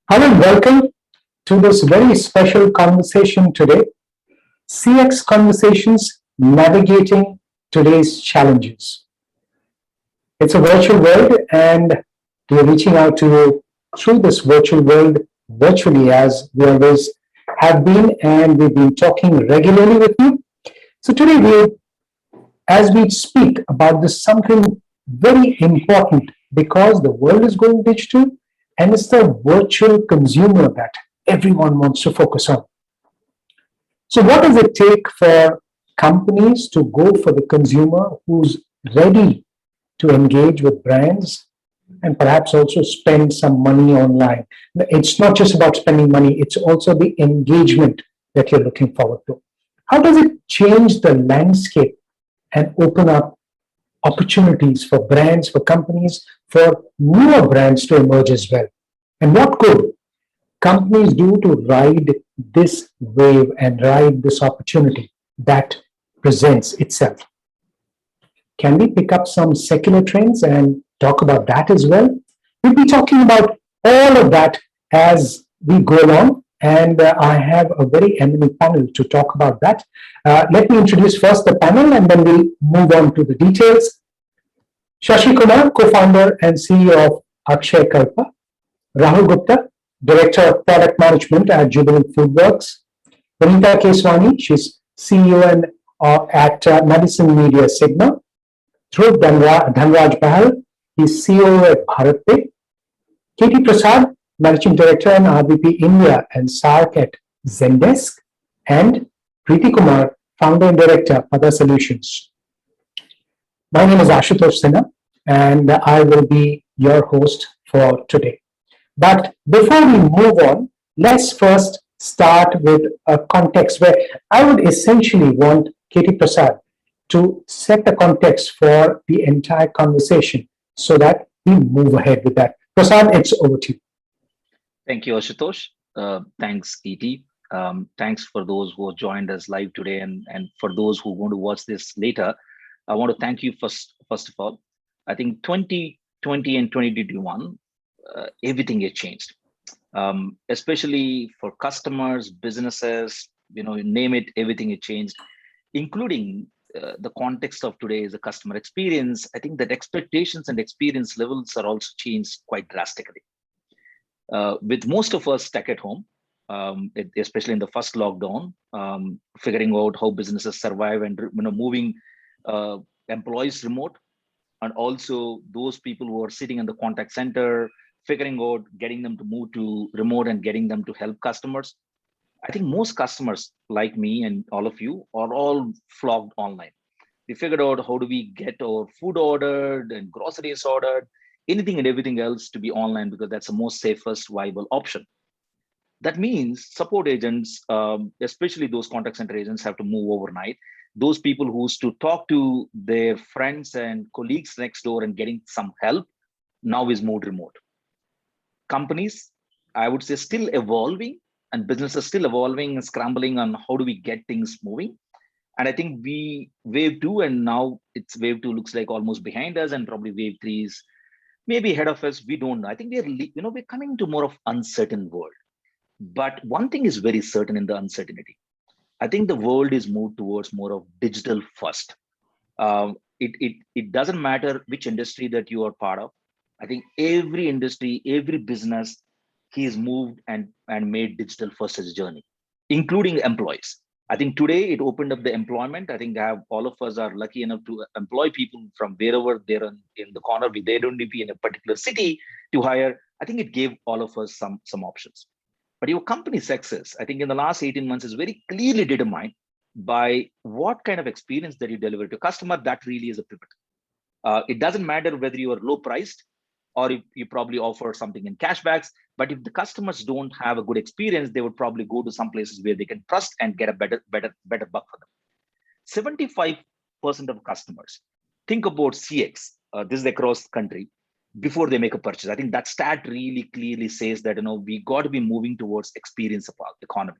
Hello and welcome to this very special conversation today. CX Conversations Navigating Today's Challenges. It's a virtual world, and we are reaching out to you through this virtual world virtually as we always have been, and we've been talking regularly with you. So, today, as we speak about this, something very important because the world is going digital and it's the virtual consumer that everyone wants to focus on. So, what does it take for companies to go for the consumer who's ready to engage with brands and perhaps also spend some money online? It's not just about spending money, it's also the engagement that you're looking forward to. How does it change the landscape and open up opportunities for brands, for companies, for newer brands to emerge as well? And what could companies do to ride this wave and ride this opportunity that presents itself? Can we pick up some secular trends and talk about that as well? We'll be talking about all of that as we go along, and I have a very eminent panel to talk about that. Let me introduce first the panel, and then we'll move on to the details. Shashi Kumar, co-founder and CEO of Akshay Kalpa. Rahul Gupta, Director of Product Management at Jubilant Foodworks. Vanita Keswani, she's CEO at Madison Media Sigma. Dhruv Dhanraj Bahal, he's CEO at BharatPe. Katie Prasad, Managing Director and RVP India and SARC at Zendesk. And Preeti Kumar, Founder and Director, Pada Solutions. My name is Ashutosh Sinha, and I will be your host for today. But before we move on, let's first start with a context where I would essentially want Katie Prasad to set the context for the entire conversation so that we move ahead with that. Prasad, it's over to you. Thank you, Ashutosh. Thanks, ET. Thanks for those who have joined us live today, and for those who want to watch this later. I want to thank you first of all. I think 2020 and 2021, everything has changed, especially for customers, businesses, name it, everything has changed, including the context of today is a customer experience. I think that expectations and experience levels are also changed quite drastically. With most of us stuck at home, especially in the first lockdown, figuring out how businesses survive and moving employees remote, and also those people who are sitting in the contact center, figuring out getting them to move to remote and getting them to help customers. I think most customers like me and all of you are all flocked online. We figured out how do we get our food ordered and groceries ordered, anything and everything else to be online because that's the most safest viable option. That means support agents, especially those contact center agents, have to move overnight. Those people who used to talk to their friends and colleagues next door and getting some help now is moved remote. Companies, I would say, still evolving, and businesses still evolving and scrambling on how do we get things moving. And I think we wave two, and now it's wave two looks like almost behind us, and probably wave three is maybe ahead of us. We don't know. I think we're coming to more of uncertain world. But one thing is very certain in the uncertainty. I think the world is moved towards more of digital first. It doesn't matter which industry that you are part of. I think every industry, every business, he has moved and made digital first as a journey, including employees. I think today it opened up the employment. I think all of us are lucky enough to employ people from wherever they're in the corner. They don't need to be in a particular city to hire. I think it gave all of us some options. But your company success, I think in the last 18 months is very clearly determined by what kind of experience that you deliver to customer. That really is a pivot. It doesn't matter whether you are low priced or if you probably offer something in cashbacks. But if the customers don't have a good experience, they would probably go to some places where they can trust and get a better buck for them. 75% of customers think about CX. This is across the country before they make a purchase. I think that stat really clearly says that we got to be moving towards experience economy.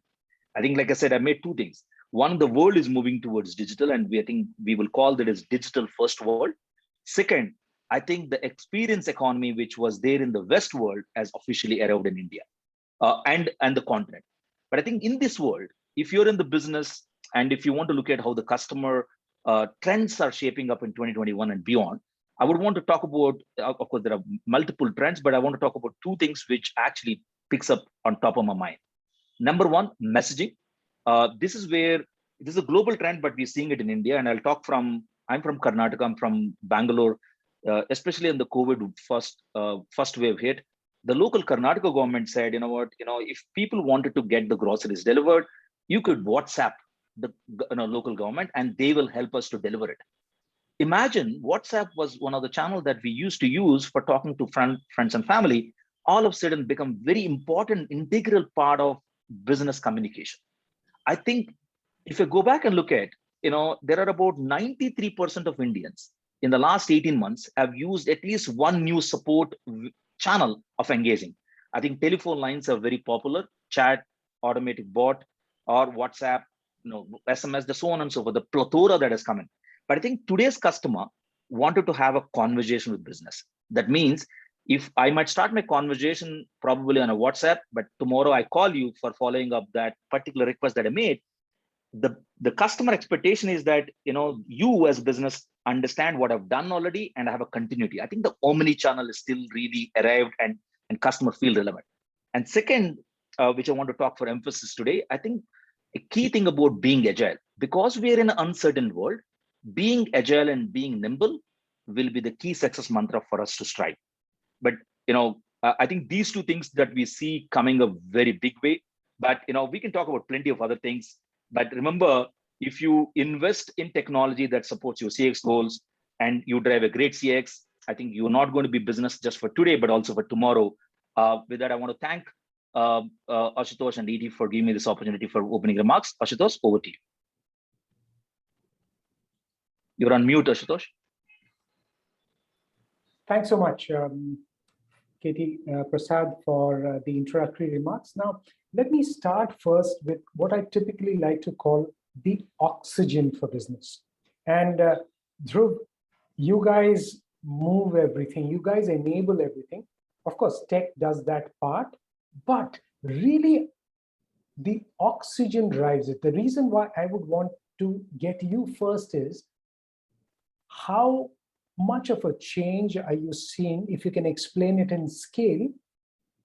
I think, like I said, I made two things. One, the world is moving towards digital, and I think we will call that as digital first world. Second, I think the experience economy, which was there in the West world, has officially arrived in India. and the continent. But I think in this world, if you're in the business and if you want to look at how the customer trends are shaping up in 2021 and beyond, I would want to talk about, of course, there are multiple trends, but I want to talk about two things which actually picks up on top of my mind. Number one, messaging. This is a global trend, but we're seeing it in India. And I'm from Karnataka, I'm from Bangalore, especially in the COVID first wave hit. The local Karnataka government said, you know what, if people wanted to get the groceries delivered, you could WhatsApp the local government and they will help us to deliver it. Imagine WhatsApp was one of the channels that we used to use for talking to friends and family, all of a sudden become very important, integral part of business communication. I think if you go back and look at, there are about 93% of Indians in the last 18 months have used at least one new support channel of engaging. I think telephone lines are very popular, chat, automatic bot, or WhatsApp, SMS, the so on and so forth, the plethora that has come in. But I think today's customer wanted to have a conversation with business. That means if I might start my conversation probably on a WhatsApp, but tomorrow I call you for following up that particular request that I made, the customer expectation is that, you as business understand what I've done already and I have a continuity. I think the omni-channel is still really arrived and customer feel relevant. And second, which I want to talk for emphasis today, I think a key thing about being agile, because we are in an uncertain world, being agile and being nimble will be the key success mantra for us to strive. But, I think these two things that we see coming a very big way, but, we can talk about plenty of other things. But remember, if you invest in technology that supports your CX goals and you drive a great CX, I think you're not going to be business just for today, but also for tomorrow. With that, I want to thank Ashutosh and ET for giving me this opportunity for opening remarks. Ashutosh, over to you. You're on mute, Ashutosh. Thanks so much, Katie Prasad, for the introductory remarks. Now, let me start first with what I typically like to call the oxygen for business. And Dhruv, you guys move everything, you guys enable everything. Of course, tech does that part, but really the oxygen drives it. The reason why I would want to get you first is how much of a change are you seeing, if you can explain it in scale,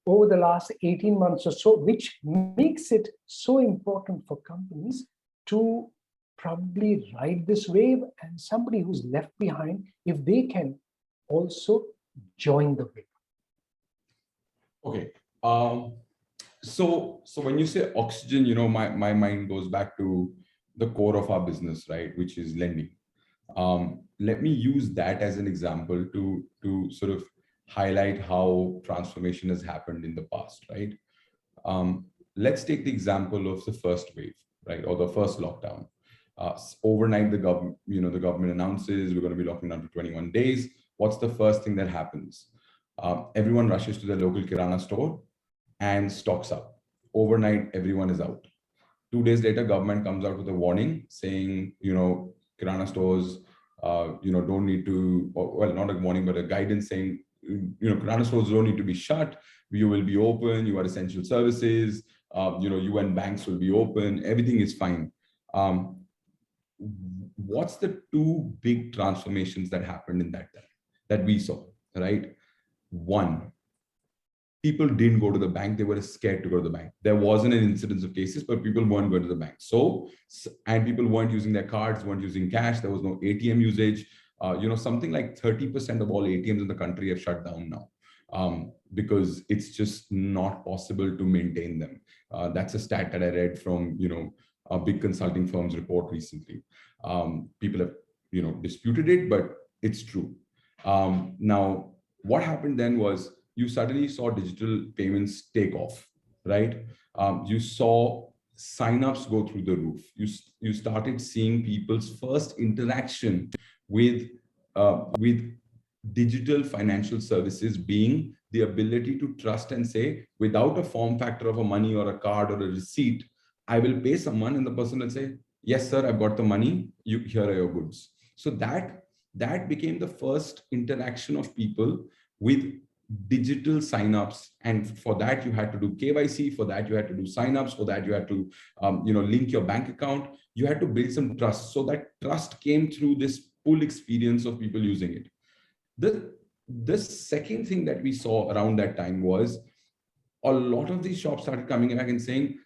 over the last 18 months or so, which makes it so important for companies to probably ride this wave, and somebody who's left behind, if they can also join the wave. Okay. So when you say oxygen, my mind goes back to the core of our business, right, which is lending. Let me use that as an example to sort of highlight how transformation has happened in the past, right? Let's take the example of the first wave, right, or the first lockdown. Overnight, the government announces we're going to be locking down for 21 days. What's the first thing that happens? Everyone rushes to their local Kirana store and stocks up. Overnight, everyone is out. 2 days later, government comes out with a warning saying, Kirana stores, don't need to, well, not a warning, but a guidance saying, Kirana stores don't need to be shut. You will be open. You are essential services. You and banks will be open. Everything is fine. What's the two big transformations that happened in that time that we saw, right? One, people didn't go to the bank. They were scared to go to the bank. There wasn't an incidence of cases, but people weren't going to the bank. And people weren't using their cards, weren't using cash. There was no ATM usage. Something like 30% of all ATMs in the country have shut down now because it's just not possible to maintain them. That's a stat that I read from, a big consulting firm's report recently. People have, disputed it, but it's true. Now, what happened then was you suddenly saw digital payments take off, right? You saw signups go through the roof. You started seeing people's first interaction with digital financial services being the ability to trust and say, without a form factor of a money or a card or a receipt, I will pay someone and the person will say, yes, sir, I've got the money. Here are your goods. So that became the first interaction of people with digital signups, and for that you had to do KYC, for that you had to do signups, for that you had to link your bank account. You had to build some trust. So that trust came through this full experience of people using it. The second thing that we saw around that time was a lot of these shops started coming back and saying,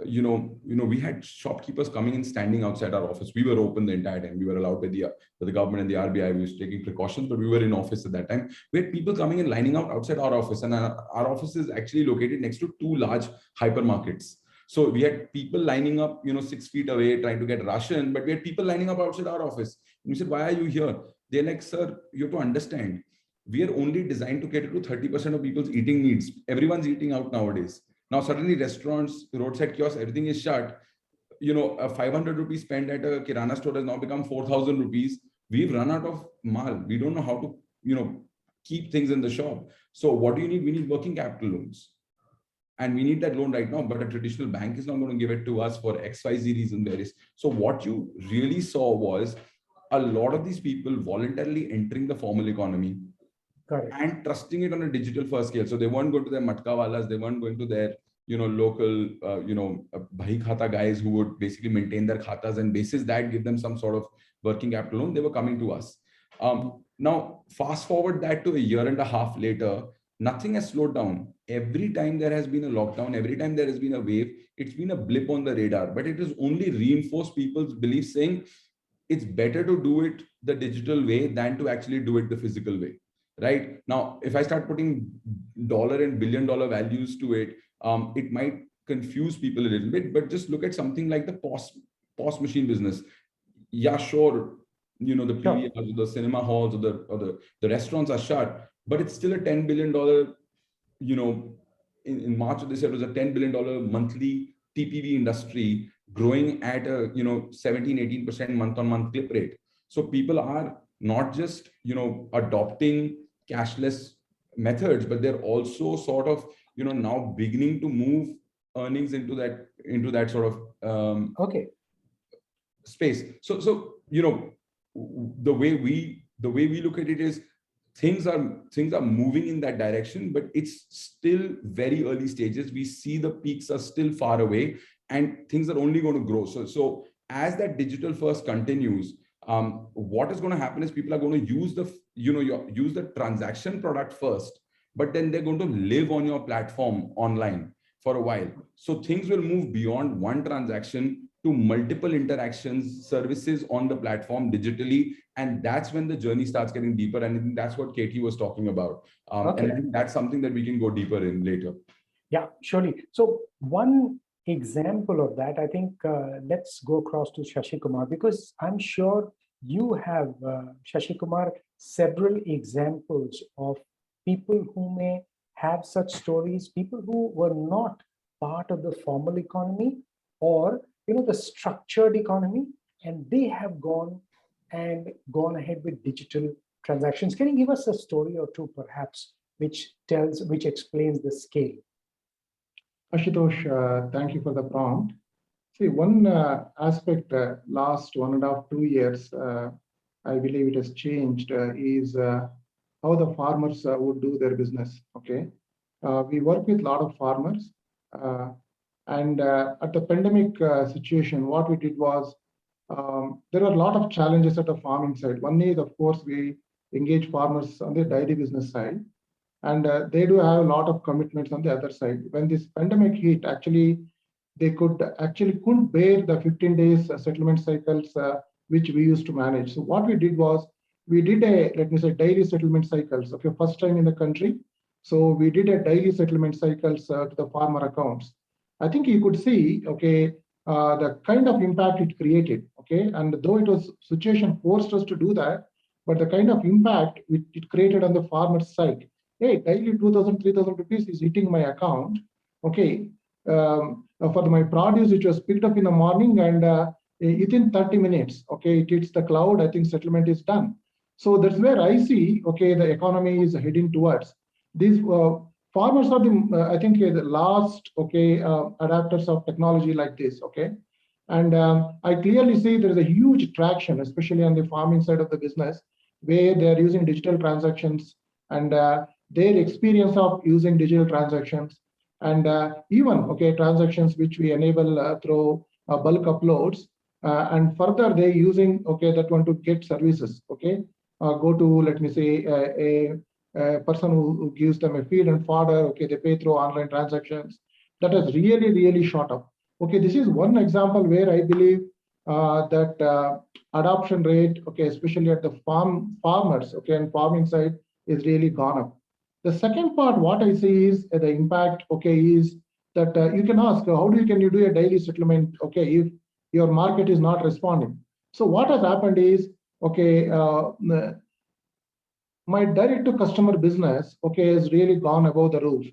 we had shopkeepers coming and standing outside our office. We were open the entire time. We were allowed by the government and the RBI. We was taking precautions, but we were in office at that time. We had people coming and lining out outside our office, and our office is actually located next to two large hypermarkets. So we had people lining up, 6 feet away trying to get ration, but we had people lining up outside our office. And we said, why are you here? They're like, sir, you have to understand, we are only designed to cater to 30% of people's eating needs. Everyone's eating out nowadays. Now, suddenly restaurants, roadside kiosks, everything is shut. A 500 rupees spent at a Kirana store has now become 4,000 rupees. We've run out of mal. We don't know how to, keep things in the shop. So what do you need? We need working capital loans. And we need that loan right now, but a traditional bank is not going to give it to us for XYZ reason there is. So what you really saw was a lot of these people voluntarily entering the formal economy and trusting it on a digital first scale. So they weren't going to their matka walas, they weren't going to their local bhai khata guys who would basically maintain their khatas and basis that give them some sort of working capital loan. They were coming to us. Now fast forward that to a year and a half later, nothing has slowed down. Every time there has been a lockdown, every time there has been a wave, it's been a blip on the radar, but it has only reinforced people's beliefs, saying it's better to do it the digital way than to actually do it the physical way. Right now, if I start putting dollar and billion dollar values to it, it might confuse people a little bit. But just look at something like the POS machine business. Yeah, sure, the PVRs, the cinema halls, or the restaurants are shut, but it's still a $10 billion. In March of this year, it was a $10 billion monthly TPV industry, growing at a 17-18% month-on-month clip rate. So people are not just adopting cashless methods, but they're also sort of now beginning to move earnings into that sort of space. So the way we look at it is things are moving in that direction, but it's still very early stages. We see the peaks are still far away, and things are only going to grow. So as that digital first continues, what is going to happen is people are going to use use the transaction product first, but then they're going to live on your platform online for a while. So things will move beyond one transaction to multiple interactions, services on the platform digitally. And that's when the journey starts getting deeper. And I think that's what Katie was talking about. And I think that's something that we can go deeper in later. Yeah, surely. So one example of that, I think, let's go across to Shashi Kumar, because I'm sure you have, Shashi Kumar, several examples of people who may have such stories, people who were not part of the formal economy or the structured economy, and they have gone ahead with digital transactions. Can you give us a story or two, perhaps, which explains the scale? Ashutosh, thank you for the prompt. See, one aspect last 1.5 to 2 years, I believe it has changed, is how the farmers would do their business. Okay, we work with a lot of farmers, and at the pandemic situation, what we did was there are a lot of challenges at the farming side. One is, of course, we engage farmers on the dairy business side, and they do have a lot of commitments on the other side. When this pandemic hit, actually, they couldn't bear the 15 days settlement cycles which we used to manage. So what we did was, we did daily settlement cycles. Okay, first time in the country. So we did a daily settlement cycles to the farmer accounts. I think you could see, okay, the kind of impact it created. Okay, and though it was situation forced us to do that, but the kind of impact it created on the farmer's side. Hey, daily 2,000, 3,000 rupees is hitting my account. Okay, for my produce, which was picked up in the morning, and within 30 minutes, okay, it hits the cloud. I think settlement is done. So that's where I see, okay, the economy is heading towards. These farmers are the, I think, the last, okay, adapters of technology like this, okay. And I clearly see there is a huge traction, especially on the farming side of the business, where they are using digital transactions, and their experience of using digital transactions, and even transactions which we enable through bulk uploads, and further they using that one to get services. Go to, let me say, a person who gives them a feed and fodder. They pay through online transactions. That has really shot up. This is one example where I believe that adoption rate, especially at the farmers, and farming side, is really gone up. The second part, what I see is the impact, is that you can ask, how can you do a daily settlement, if your market is not responding? So what has happened is, my direct to customer business, has really gone above the roof.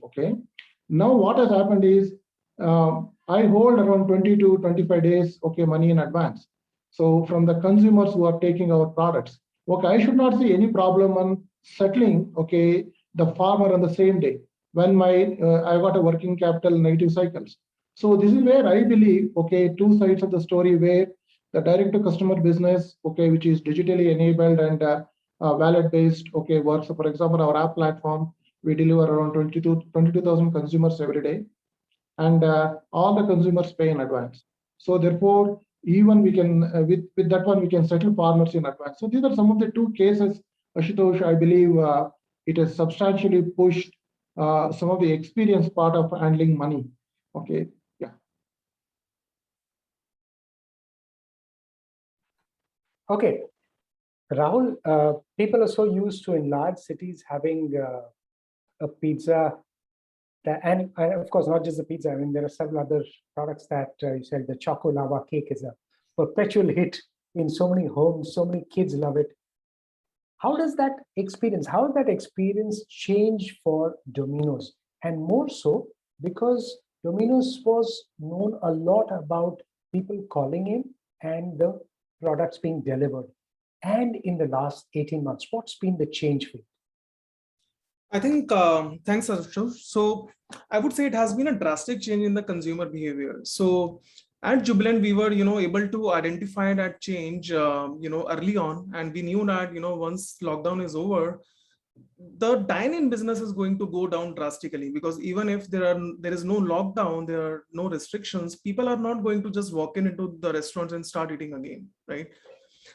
Now what has happened is, I hold around 20 to 25 days, money in advance. So from the consumers who are taking our products, I should not see any problem on settling, the farmer on the same day when my I got a working capital negative cycles. So this is where I believe, two sides of the story, where the direct to customer business, which is digitally enabled and wallet based, works. So for example, our app platform, we deliver around 22,000 consumers every day, and all the consumers pay in advance. So therefore, even we can with that one we can settle farmers in advance. So these are some of the two cases, Ashutosh. I believe it has substantially pushed some of the experience part of handling money. Yeah. Okay, Rahul, people are so used to in large cities having a pizza, and of course not just the pizza. I mean, there are several other products that you said. The Choco Lava cake is a perpetual hit in so many homes. So many kids love it. How does that experience? How did that experience change for Domino's? And more so because Domino's was known a lot about people calling in and the products being delivered. And in the last 18 months, what's been the change for you? I think, thanks, Ashutosh. So I would say it has been a drastic change in the consumer behavior. So at Jubilant, we were, able to identify that change, early on, and we knew that, once lockdown is over, the dine-in business is going to go down drastically, because even if there is no lockdown, there are no restrictions, people are not going to just walk into the restaurants and start eating again, right?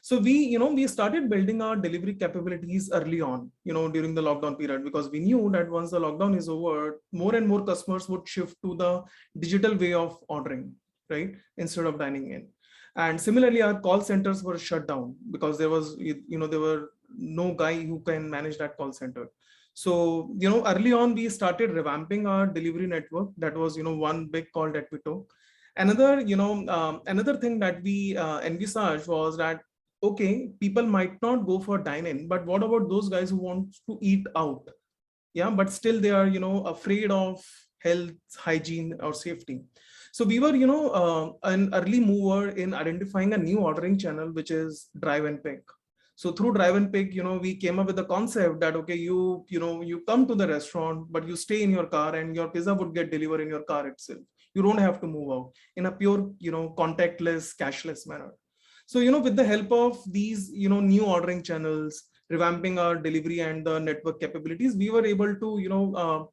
So we started building our delivery capabilities early on, during the lockdown period, because we knew that once the lockdown is over, more and more customers would shift to the digital way of ordering, right, instead of dining in. And similarly, our call centers were shut down because there were no guy who can manage that call center. So, early on, we started revamping our delivery network. That was, one big call that we took. Another, another thing that we envisaged was that, okay, people might not go for dine-in, but what about those guys who want to eat out? Yeah, but still they are, afraid of health, hygiene, or safety. So we were, an early mover in identifying a new ordering channel, which is drive and pick. So through drive and pick, we came up with the concept that, okay, you come to the restaurant, but you stay in your car and your pizza would get delivered in your car itself. You don't have to move out in a pure, contactless, cashless manner. So, with the help of these, new ordering channels, revamping our delivery and the network capabilities, we were able to,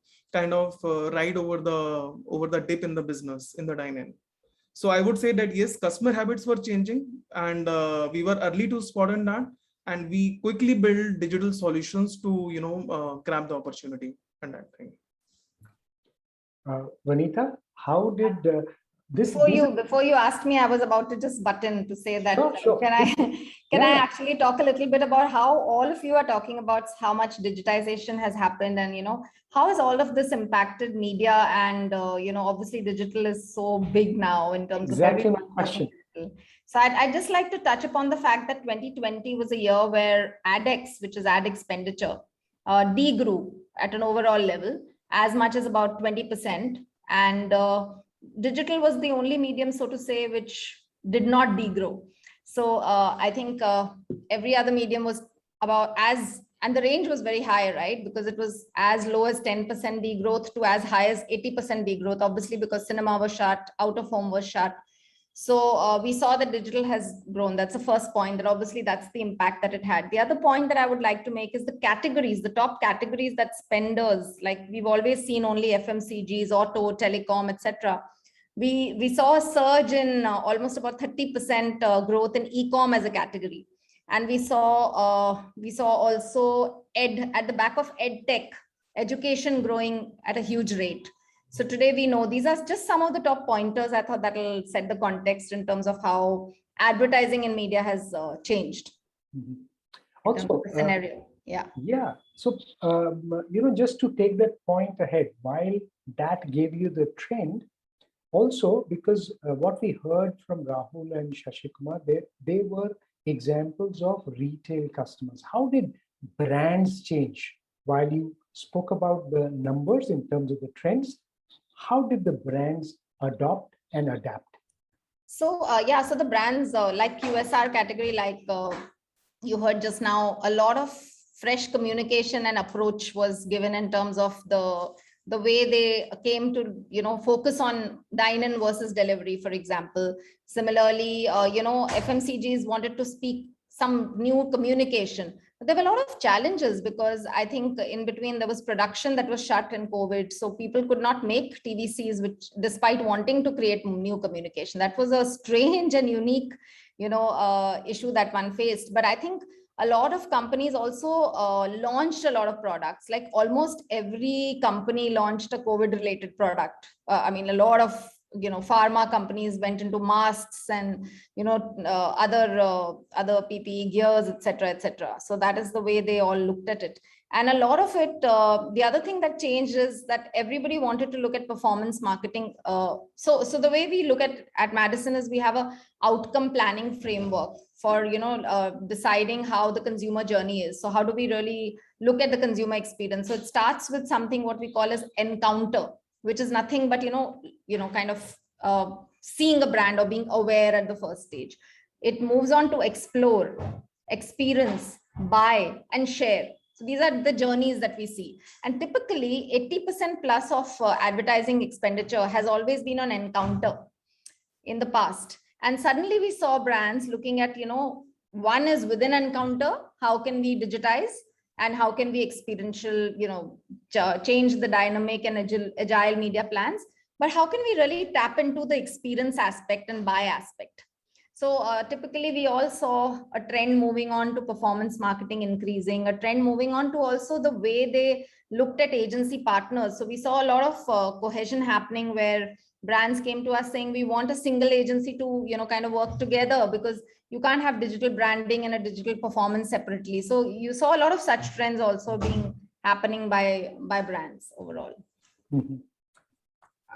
ride over the dip in the business in the dine-in. So I would say that yes, customer habits were changing, and we were early to spot on that, and we quickly build digital solutions to grab the opportunity and that thing. Vanitha, how did Before you asked me, I was about to just butt in to say that, Sure. can I actually talk a little bit about how all of you are talking about how much digitization has happened, and how has all of this impacted media, and obviously digital is so big now in terms Exactly of my question. So I'd just like to touch upon the fact that 2020 was a year where AdEx, which is ad expenditure, degrew at an overall level as much as about 20%, and digital was the only medium, so to say, which did not degrow. So I think every other medium was about and the range was very high, right? Because it was as low as 10% degrowth to as high as 80% degrowth, obviously because cinema was shut, out of home was shut. So we saw that digital has grown. That's the first point, that obviously that's the impact that it had. The other point that I would like to make is the categories, the top categories that spenders, like we've always seen only FMCGs, auto, telecom, etc. We saw a surge in almost about 30% growth in e-com as a category. And we saw also at the back of ed tech, education growing at a huge rate. So today we know these are just some of the top pointers. I thought that will set the context in terms of how advertising in media has changed. Mhm. In terms of Also, the scenario. Yeah. yeah. So, just to take that point ahead, while that gave you the trend, also because what we heard from Rahul and Shashikumar, they were examples of retail customers. How did brands change? While you spoke about the numbers in terms of the trends, how did the brands adopt and adapt? So so the brands like QSR category, like you heard just now, a lot of fresh communication and approach was given in terms of the way they came to focus on dine-in versus delivery, for example. Similarly, FMCGs wanted to speak some new communication. But there were a lot of challenges because I think in between there was production that was shut in COVID, so people could not make TVCs, which despite wanting to create new communication, that was a strange and unique issue that one faced. But I think a lot of companies also launched a lot of products. Like almost every company launched a COVID related product. I mean, a lot of pharma companies went into masks and other PPE gears, etc., etc. So that is the way they all looked at it. And a lot of it, the other thing that changed is that everybody wanted to look at performance marketing. So the way we look at Madison is we have a outcome planning framework for deciding how the consumer journey is. So how do we really look at the consumer experience? So it starts with something what we call as encounter, which is nothing but kind of seeing a brand or being aware at the first stage. It moves on to explore, experience, buy, and share. So these are the journeys that we see. And typically 80% plus of advertising expenditure has always been on encounter in the past. And suddenly we saw brands looking at, one is within encounter, how can we digitize and how can we experiential, change the dynamic and agile media plans, but how can we really tap into the experience aspect and buy aspect? So typically we all saw a trend moving on to performance marketing increasing, a trend moving on to also the way they looked at agency partners. So we saw a lot of cohesion happening where brands came to us saying, we want a single agency to, kind of work together, because you can't have digital branding and a digital performance separately. So you saw a lot of such trends also being happening by brands overall. Mhm.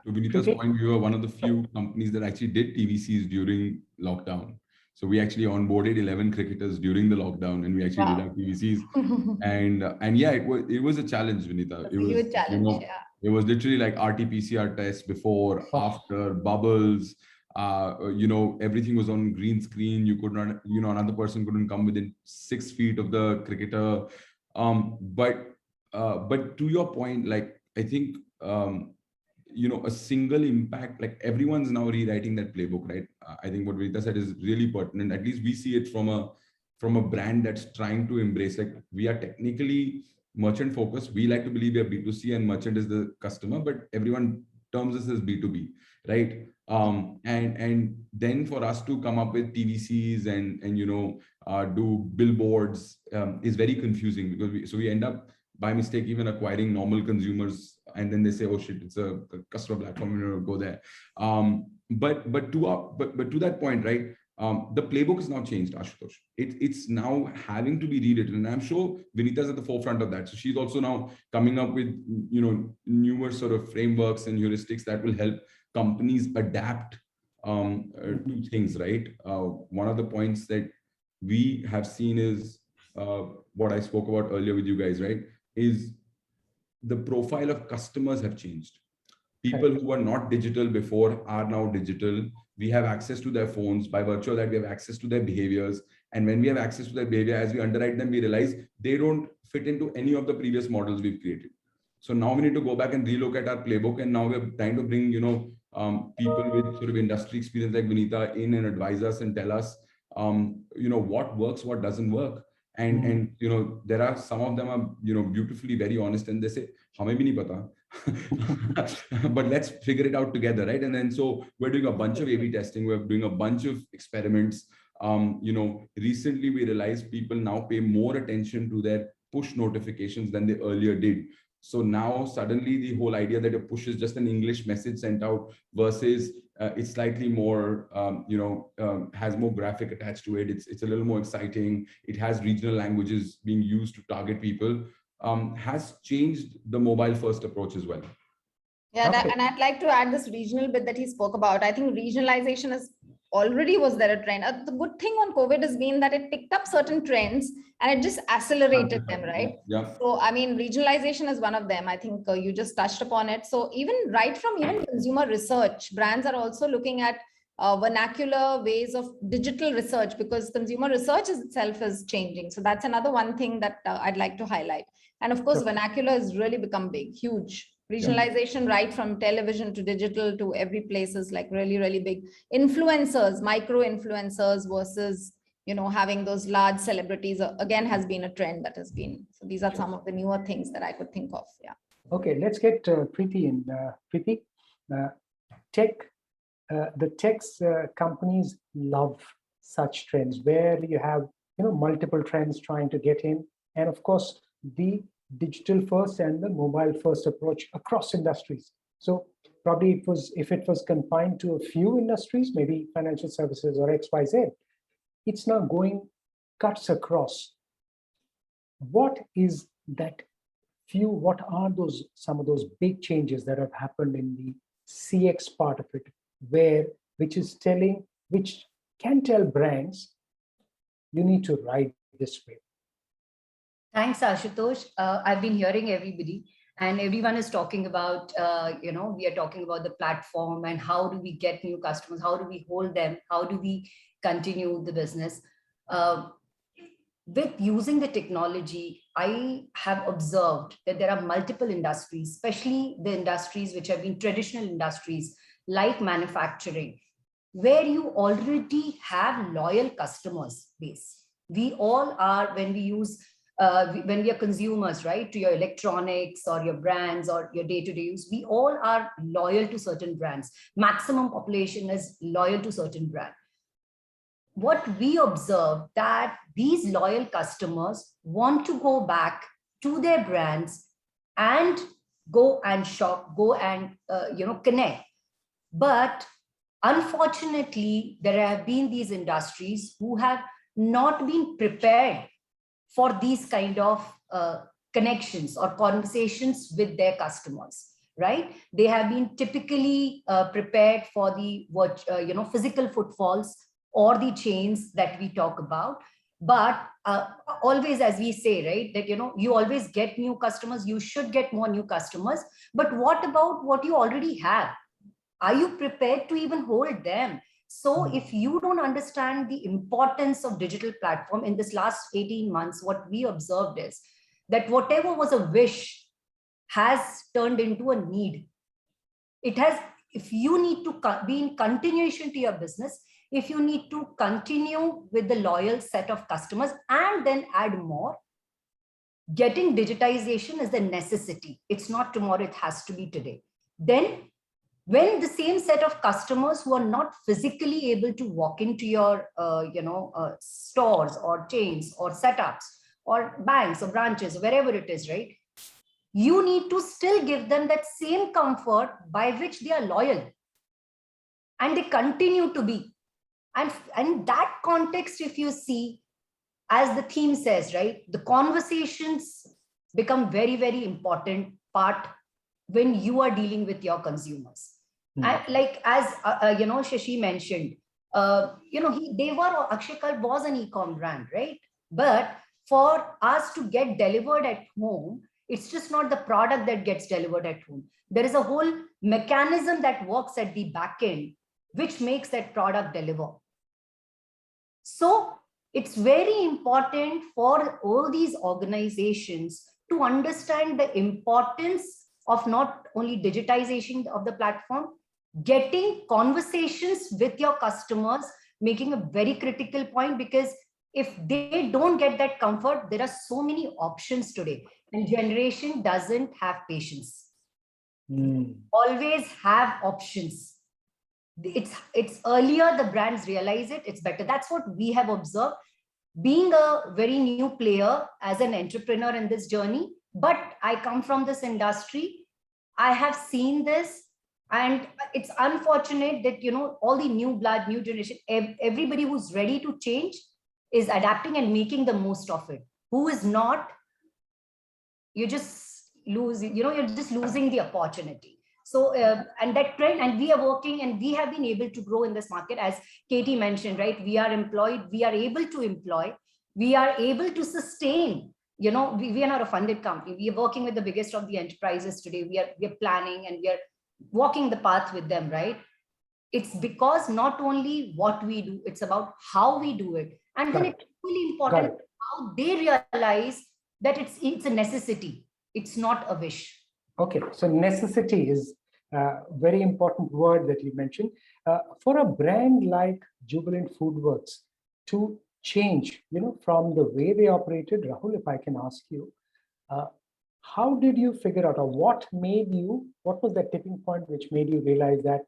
To Vinita's point, we were one of the few companies that actually did TVCs during lockdown. So we actually onboarded 11 cricketers during the lockdown, and we actually did our TVCs. And yeah, it was a challenge, Vinita. It was a huge challenge. It was literally like RT-PCR tests before, after, bubbles. Everything was on green screen. You could not, another person couldn't come within 6 feet of the cricketer. But to your point, like I think. A single impact, like everyone's now rewriting that playbook, right? I think what Vinita said is really pertinent. At least we see it from a brand that's trying to embrace, like we are technically merchant focused. We like to believe we are B2C and merchant is the customer, but everyone terms us as B2B, right? And then for us to come up with TVCs and do billboards is very confusing, because we end up by mistake even acquiring normal consumers, and then they say, oh shit, it's a customer platform, go there. But to that point, right? The playbook is now changed, Ashutosh. It's now having to be rewritten, and I'm sure Vinita's at the forefront of that. So she's also now coming up with newer sort of frameworks and heuristics that will help companies adapt to things, right? One of the points that we have seen is what I spoke about earlier with you guys, right? Is the profile of customers have changed. People who were not digital before are now digital. We have access to their phones. By virtue of that, we have access to their behaviors. And when we have access to their behavior, as we underwrite them, we realize they don't fit into any of the previous models we've created. So now we need to go back and relook at our playbook. And now we're trying to bring, people with sort of industry experience like Vinita in and advise us and tell us, what works, what doesn't work. And there are some of them are, beautifully very honest, and they say, "Hame bhi nahi pata," but let's figure it out together, right? And then so we're doing a bunch of A/B testing. We're doing a bunch of experiments. Recently we realized people now pay more attention to their push notifications than they earlier did. So now suddenly the whole idea that a push is just an English message sent out versus it's slightly more, has more graphic attached to it. It's a little more exciting. It has regional languages being used to target people, has changed the mobile first approach as well. Yeah, Okay. and I'd like to add this regional bit that he spoke about. I think regionalization is already was there a trend. The good thing on COVID has been that it picked up certain trends and it just accelerated them, right? Yeah. So, I mean, regionalization is one of them. I think you just touched upon it. So even right from even consumer research, brands are also looking at vernacular ways of digital research because consumer research itself is changing. So that's another one thing that I'd like to highlight. And of course, Sure. vernacular has really become big, huge. Regionalization, right from television to digital to every place is like really, really big. Influencers, micro influencers versus, having those large celebrities again has been a trend that has been. So these are some of the newer things that I could think of. Yeah. Okay, let's get Preeti in. Preeti, the tech companies love such trends where you have multiple trends trying to get in, and of course the digital first and the mobile first approach across industries. So probably if it was confined to a few industries, maybe financial services or XYZ, it's now going cuts across. What is that few? What are some of those big changes that have happened in the CX part of it, which can tell brands you need to ride this way? Thanks, Ashutosh. I've been hearing everybody, and everyone is talking about, we are talking about the platform and how do we get new customers? How do we hold them? How do we continue the business? With using the technology, I have observed that there are multiple industries, especially the industries which have been traditional industries like manufacturing, where you already have loyal customers base. We all are, when we use when we are consumers, right, to your electronics or your brands or your day-to-day use, we all are loyal to certain brands. Maximum population is loyal to certain brand. What we observe that these loyal customers want to go back to their brands and go and shop, go and connect. But unfortunately, there have been these industries who have not been prepared for these kind of connections or conversations with their customers, right? They have been typically prepared for the physical footfalls or the chains that we talk about. But always, as we say, right, that you always get new customers, you should get more new customers. But what about what you already have? Are you prepared to even hold them? So if you don't understand the importance of digital platform in this last 18 months, what we observed is that whatever was a wish has turned into a need. It has, if you need to be in continuation to your business, if you need to continue with the loyal set of customers and then add more, getting digitization is a necessity. It's not tomorrow, it has to be today. Then when the same set of customers who are not physically able to walk into your stores or chains or setups or banks or branches, wherever it is, right, you need to still give them that same comfort by which they are loyal and they continue to be. And that context, if you see, as the theme says, right, the conversations become very, very important part when you are dealing with your consumers. And like as Shashi mentioned, Akshay Kalp was an e-com brand, right? But for us to get delivered at home, it's just not the product that gets delivered at home. There is a whole mechanism that works at the back end, which makes that product deliver. So it's very important for all these organizations to understand the importance of not only digitization of the platform, getting conversations with your customers, making a very critical point, because if they don't get that comfort, there are so many options today, and generation doesn't have patience. Always have options. It's earlier the brands realize it, it's better. That's what we have observed, being a very new player as an entrepreneur in this journey. But I come from this industry, I have seen this, and it's unfortunate that, you know, all the new blood, new generation, everybody who's ready to change is adapting and making the most of it. Who is not, you just lose, you know, you're just losing the opportunity. So, and that trend, and we are working, and we have been able to grow in this market, as Katie mentioned, right? We are employed, we are able to employ, we are able to sustain. You know, we are not a funded company. We are working with the biggest of the enterprises today. We are planning, and we are walking the path with them, right? It's because not only what we do, it's about how we do it. And then it's really important how they realize that it's a necessity. It's not a wish. Okay, so necessity is a very important word that you mentioned. For a brand like Jubilant FoodWorks to change, you know, from the way they operated, Rahul, if I can ask you, how did you figure out, or what was that tipping point which made you realize that,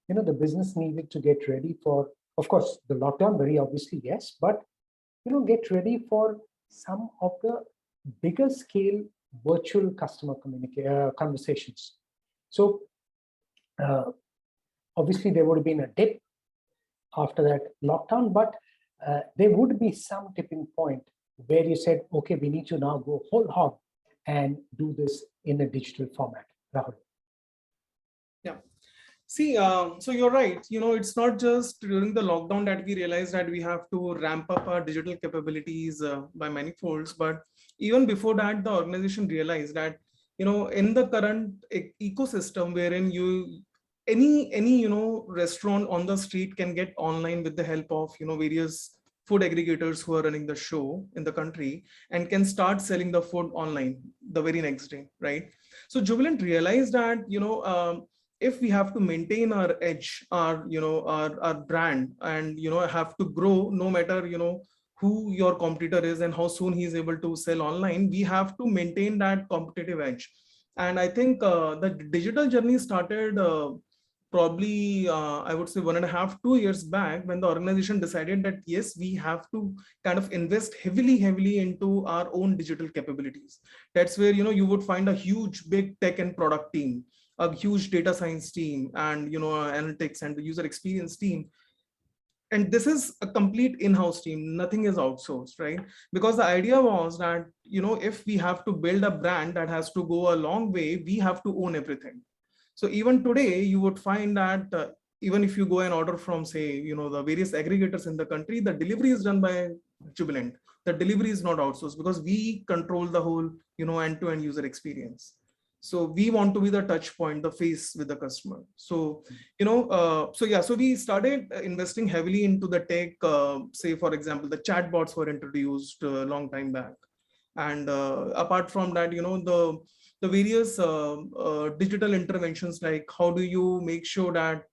you know, the business needed to get ready for, of course, the lockdown, very obviously, yes, but, you know, get ready for some of the bigger scale virtual customer conversations. So obviously there would have been a dip after that lockdown, but there would be some tipping point where you said, okay, we need to now go whole hog and do this in a digital format. Rahul. Yeah. See, so you're right. You know, it's not just during the lockdown that we realized that we have to ramp up our digital capabilities by many folds. But even before that, the organization realized that, you know, in the current ecosystem wherein any you know, restaurant on the street can get online with the help of, you know, various food aggregators who are running the show in the country, and can start selling the food online the very next day, right? So Jubilant realized that, you know, if we have to maintain our edge, our, you know, our brand, and, you know, have to grow no matter, you know, who your competitor is and how soon he is able to sell online, we have to maintain that competitive edge. And I think the digital journey started probably, I would say 1.5 to 2 years back, when the organization decided that, yes, we have to kind of invest heavily into our own digital capabilities. That's where, you know, you would find a huge, big tech and product team, a huge data science team, and, you know, analytics and the user experience team. And this is a complete in-house team, nothing is outsourced, right? Because the idea was that, you know, if we have to build a brand that has to go a long way, we have to own everything. So even today, you would find that even if you go and order from, say, you know, the various aggregators in the country, the delivery is done by Jubilant. The delivery is not outsourced, because we control the whole, you know, end-to-end user experience. So we want to be the touch point, the face with the customer. So, you know, so we started investing heavily into the tech. Say, for example, the chatbots were introduced a long time back. And apart from that, you know, the various digital interventions, like how do you make sure that,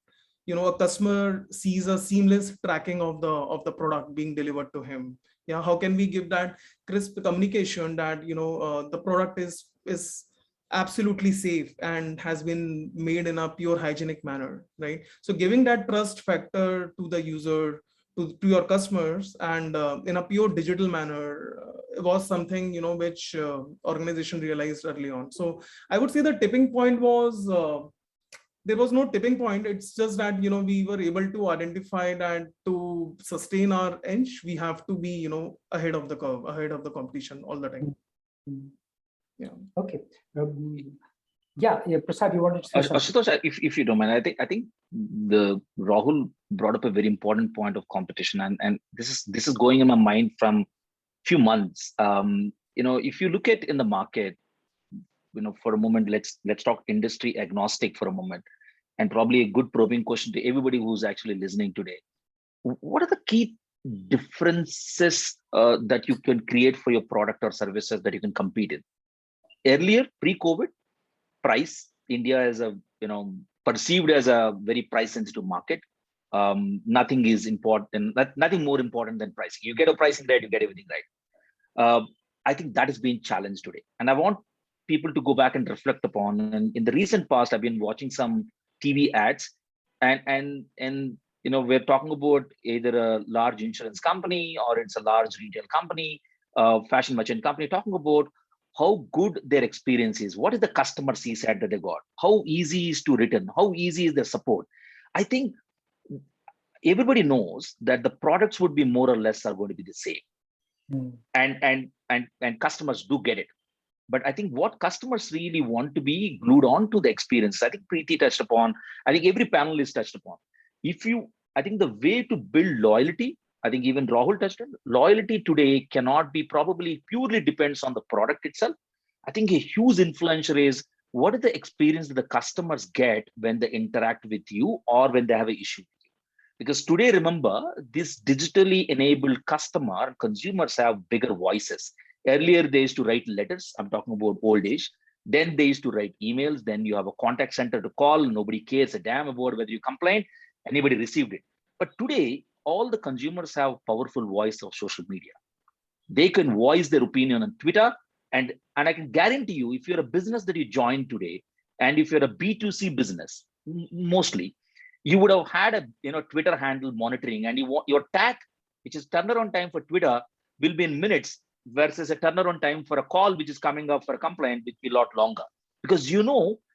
you know, a customer sees a seamless tracking of the product being delivered to him. Yeah, how can we give that crisp communication that, you know, the product is absolutely safe and has been made in a pure hygienic manner, right? So giving that trust factor to the user, to your customers, and in a pure digital manner was something, you know, which organization realized early on. So I would say the tipping point was, there was no tipping point. It's just that, you know, we were able to identify that to sustain our edge, we have to be, you know, ahead of the curve, ahead of the competition all the time. Yeah. Okay. Yeah, Prasad, you wanted to say something? Ashutosh, if you don't mind, I think the Rahul brought up a very important point of competition, and this is going in my mind from few months. You know, if you look at in the market, you know, for a moment, let's talk industry agnostic for a moment, and probably a good probing question to everybody who's actually listening today. What are the key differences that you can create for your product or services that you can compete in? Earlier, pre-COVID, price, India is a, you know, perceived as a very price sensitive market. Nothing is important, nothing more important than pricing. You get a pricing right, you get everything right. I think that is being challenged today. And I want people to go back and reflect upon. And in the recent past, I've been watching some TV ads, and we're talking about either a large insurance company or it's a large retail company, fashion merchant company, talking about how good their experience is. What is the customer CSAT that they got? How easy is to return? How easy is the support? I think everybody knows that the products would be more or less are going to be the same. And customers do get it. But I think what customers really want to be glued on to the experience. I think Preeti touched upon, I think every panelist touched upon. I think the way to build loyalty, I think even Rahul touched on, loyalty today cannot be probably purely depends on the product itself. I think a huge influencer is what is the experience that the customers get when they interact with you or when they have an issue with you. Because today, remember, this digitally enabled consumers have bigger voices. Earlier, they used to write letters. I'm talking about old age. Then they used to write emails. Then you have a contact center to call. Nobody cares a damn about whether you complained. Anybody received it. But today, all the consumers have powerful voice of social media. They can voice their opinion on Twitter. And I can guarantee you, if you're a business that you joined today, and if you're a B2C business, mostly, you would have had a Twitter handle monitoring, and your tag, which is turnaround time for Twitter, will be in minutes versus a turnaround time for a call, which is coming up for a complaint, which will be a lot longer. Because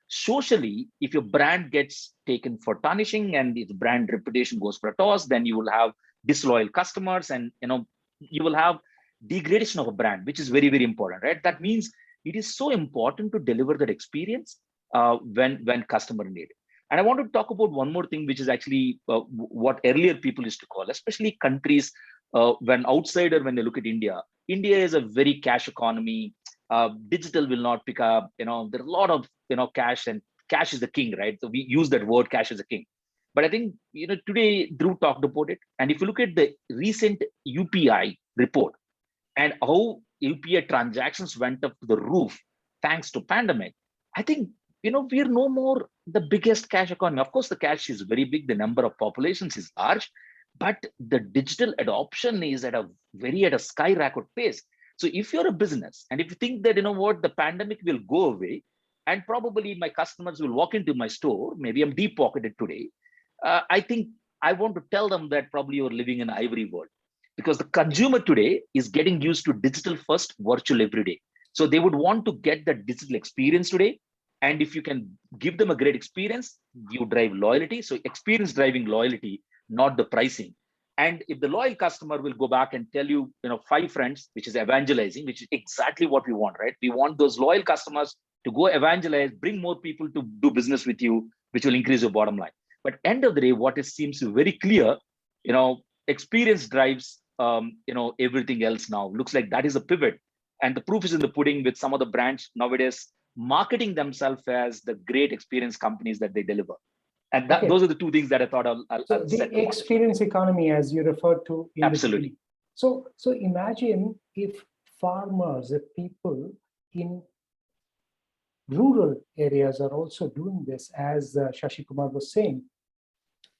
socially, if your brand gets taken for tarnishing and if the brand reputation goes for a toss, then you will have disloyal customers, and you will have degradation of a brand, which is very, very important, right? That means it is so important to deliver that experience when customer need it. And I want to talk about one more thing, which is actually what earlier people used to call, especially countries when they look at India. India is a very cash economy. Digital will not pick up. There are a lot of cash, and cash is the king, right? So we use that word, cash is the king. But I think today Drew talked about it. And if you look at the recent UPI report and how UPI transactions went up to the roof thanks to pandemic, I think we're no more the biggest cash economy. Of course, the cash is very big. The number of populations is large, but the digital adoption is at a skyrocket pace. So if you're a business and if you think that, the pandemic will go away and probably my customers will walk into my store, maybe I'm deep pocketed today. I think I want to tell them that probably you're living in an ivory world, because the consumer today is getting used to digital first, virtual every day. So they would want to get that digital experience today. And if you can give them a great experience, you drive loyalty. So experience driving loyalty, not the pricing. And if the loyal customer will go back and tell you, 5 friends, which is evangelizing, which is exactly what we want, right? We want those loyal customers to go evangelize, bring more people to do business with you, which will increase your bottom line. But end of the day, what seems very clear, experience drives, everything else now. Looks like that is a pivot. And the proof is in the pudding with some of the brands nowadays marketing themselves as the great experience companies that they deliver. And those are the two things that I thought I'll so the experience economy, as you referred to. Absolutely. So imagine if farmers, if people in rural areas are also doing this, as Shashi Kumar was saying.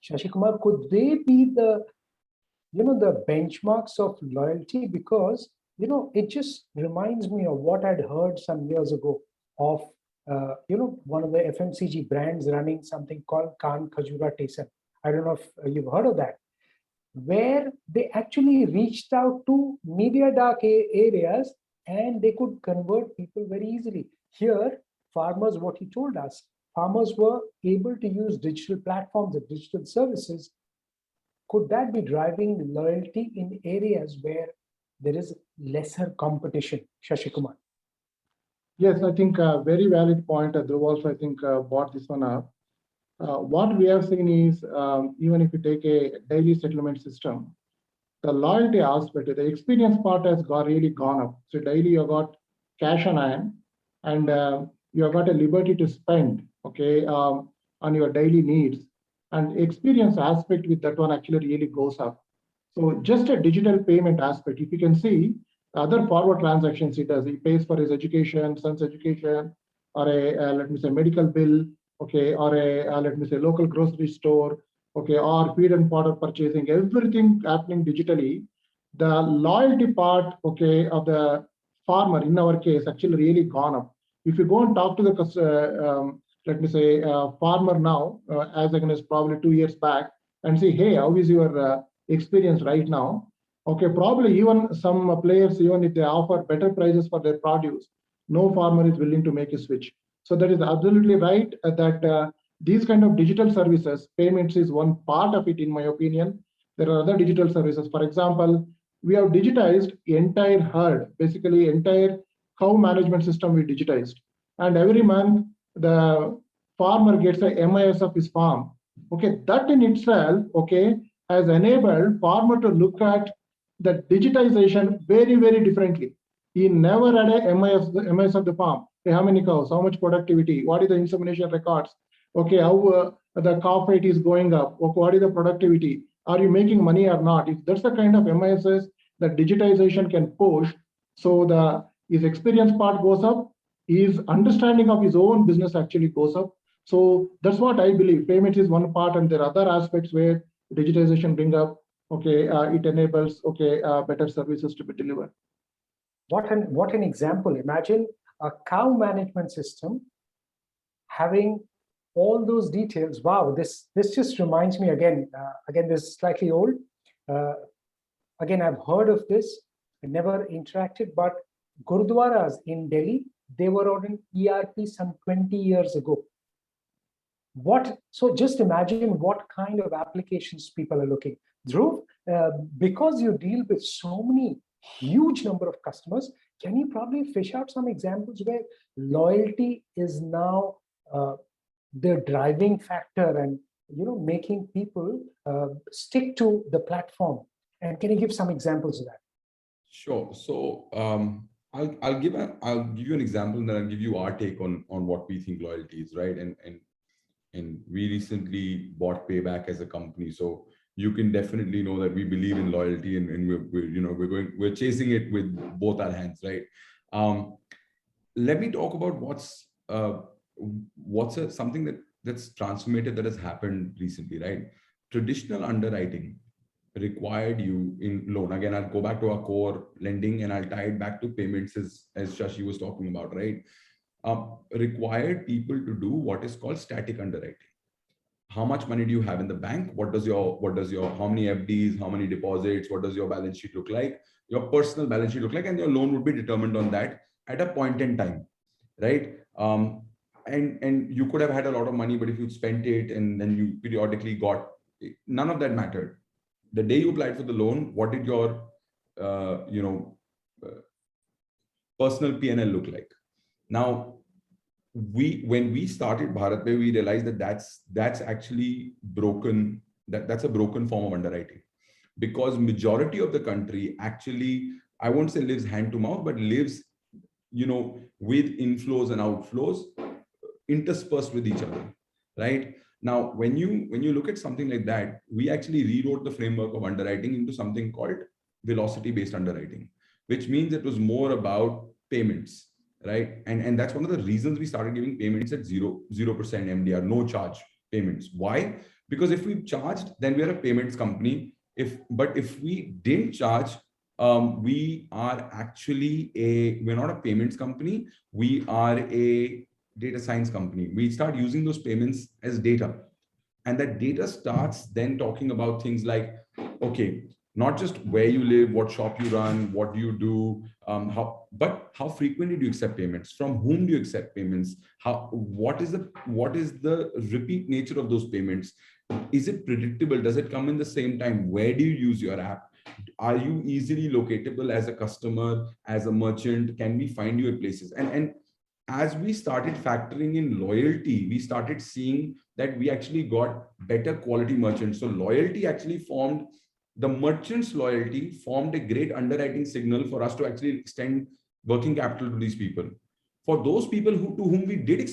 Shashi Kumar, could they be the benchmarks of loyalty? Because, it just reminds me of what I'd heard some years ago of, one of the FMCG brands running something called Khan Khajura Tesan. I don't know if you've heard of that, where they actually reached out to media dark areas and they could convert people very easily. Here, farmers, what he told us, farmers were able to use digital platforms and digital services. Could that be driving loyalty in areas where there is lesser competition? Shashi Kumar. Yes, I think a very valid point. Dhruv also, I think, brought this one up. What we have seen is, even if you take a daily settlement system, the loyalty aspect, the experience part has really gone up. So daily you got cash on hand, and you have got a liberty to spend, on your daily needs. And experience aspect with that one actually really goes up. So just a digital payment aspect, if you can see, other forward transactions he does, he pays for his education, son's education, or let me say medical bill, okay, or let me say local grocery store, okay, or feed and fodder purchasing, everything happening digitally. The loyalty part, okay, of the farmer in our case actually really gone up. If you go and talk to the let me say farmer now, as against probably 2 years back, and say, hey, how is your experience right now? Okay, probably even some players, even if they offer better prices for their produce, no farmer is willing to make a switch. So that is absolutely right that these kind of digital services, payments is one part of it, in my opinion. There are other digital services. For example, we have digitized entire herd, basically entire cow management system we digitized. And every month, the farmer gets a MIS of his farm. Okay, that in itself, okay, has enabled farmer to look at the digitization very, very differently. He never had a MIS of the farm. Hey, how many cows, how much productivity, what is the insemination records, okay, how the calf weight is going up, okay, what is the productivity, are you making money or not? If that's the kind of MISs that digitization can push, so his experience part goes up, his understanding of his own business actually goes up. So that's what I believe. Payment is one part, and there are other aspects where digitization bring up, okay, it enables, okay, better services to be delivered. What an example. Imagine a cow management system having all those details. Wow, this just reminds me again. Again, this is slightly old. Again, I've heard of this. I never interacted, but Gurudwaras in Delhi, they were on an ERP some 20 years ago. So just imagine what kind of applications people are looking. Dhruv, because you deal with so many huge number of customers, can you probably fish out some examples where loyalty is now the driving factor and making people stick to the platform? And can you give some examples of that? Sure. So I'll give you an example, and then I'll give you our take on what we think loyalty is, right? And we recently bought Payback as a company, so you can definitely know that we believe in loyalty, and we're chasing it with both our hands, right? Let me talk about something that's transformative that has happened recently, right? Traditional underwriting required you in loan. Again, I'll go back to our core lending and I'll tie it back to payments as Shashi was talking about, right? Required people to do what is called static underwriting. How much money do you have in the bank? How many FDs, how many deposits, what does your balance sheet look like? Your personal balance sheet look like, and your loan would be determined on that at a point in time, right? And you could have had a lot of money, but if you spent it and then you periodically got, none of that mattered. The day you applied for the loan, what did your personal P&L look like? Now, when we started BharatPe, we realized that that's actually broken. That's a broken form of underwriting, because majority of the country actually, I won't say lives hand to mouth, but lives, with inflows and outflows interspersed with each other, right? Now, when you look at something like that, we actually rewrote the framework of underwriting into something called velocity-based underwriting, which means it was more about payments, right? And that's one of the reasons we started giving payments at 0% MDR, no charge payments. Why? Because if we charged, then we are a payments company. But if we didn't charge, we're not a payments company. We are a data science company. We start using those payments as data. And that data starts then talking about things like, okay, not just where you live, what shop you run, what do you do, but how frequently do you accept payments? From whom do you accept payments? What is the repeat nature of those payments? Is it predictable? Does it come in the same time? Where do you use your app? Are you easily locatable as a customer, as a merchant? Can we find you at places? And as we started factoring in loyalty, we started seeing that we actually got better quality merchants. So loyalty actually formed, the merchant's loyalty formed a great underwriting signal for us to actually extend working capital to these people. For those people to whom we did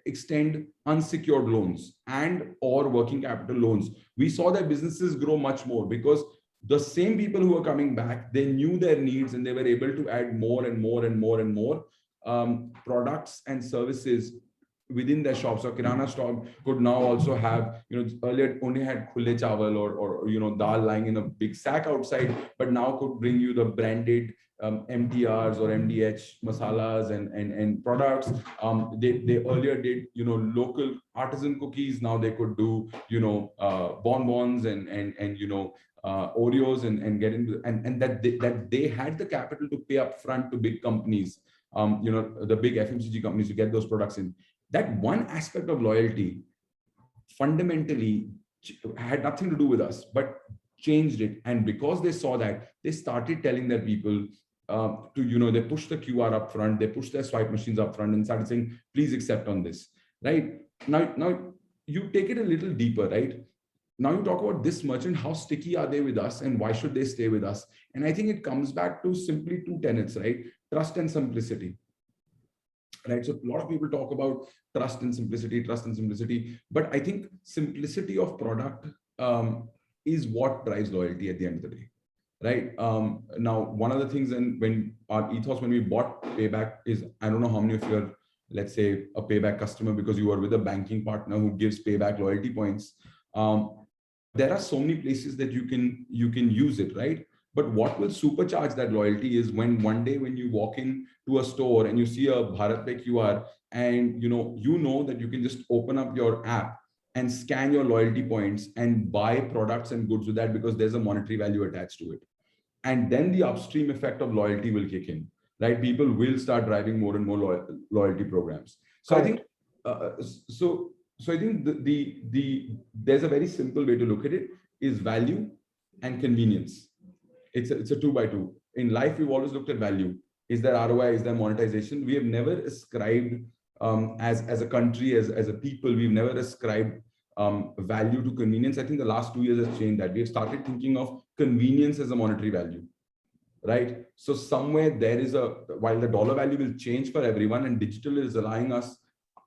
extend unsecured loans and or working capital loans, we saw that businesses grow much more, because the same people who were coming back, they knew their needs and they were able to add more and more and more and more products and services within their shops. So kirana store could now also have, earlier only had khule chawal or dal lying in a big sack outside, but now could bring you the branded MTRs or MDH masalas and products. They earlier did, local artisan cookies. Now they could do, bonbons and Oreos and get into, and that they had the capital to pay up front to big companies, the big FMCG companies, to get those products in. That one aspect of loyalty fundamentally had nothing to do with us, but changed it. And because they saw that, they started telling their people they push the QR up front, they push their swipe machines up front and started saying, please accept on this, right? Now you take it a little deeper, right? Now you talk about this merchant, how sticky are they with us and why should they stay with us? And I think it comes back to simply two tenets, right? Trust and simplicity. Right. So a lot of people talk about trust and simplicity, but I think simplicity of product is what drives loyalty at the end of the day. Right. Now, one of the things, and when our ethos, when we bought Payback, is, I don't know how many of you are, let's say, a Payback customer because you are with a banking partner who gives Payback loyalty points. There are so many places that you can use it, right? But what will supercharge that loyalty is when one day when you walk in to a store and you see a BharatPe QR and you know that you can just open up your app and scan your loyalty points and buy products and goods with that because there's a monetary value attached to it. And then the upstream effect of loyalty will kick in, right? People will start driving more and more loyalty programs. So I think, so I think there's a very simple way to look at it is value and convenience. It's a 2x2. In life, we've always looked at value. Is there ROI? Is there monetization? We have never ascribed, as a country, as a people, we've never ascribed value to convenience. I think the last 2 years has changed that. We have started thinking of convenience as a monetary value, right? So somewhere there is while the dollar value will change for everyone and digital is allowing us,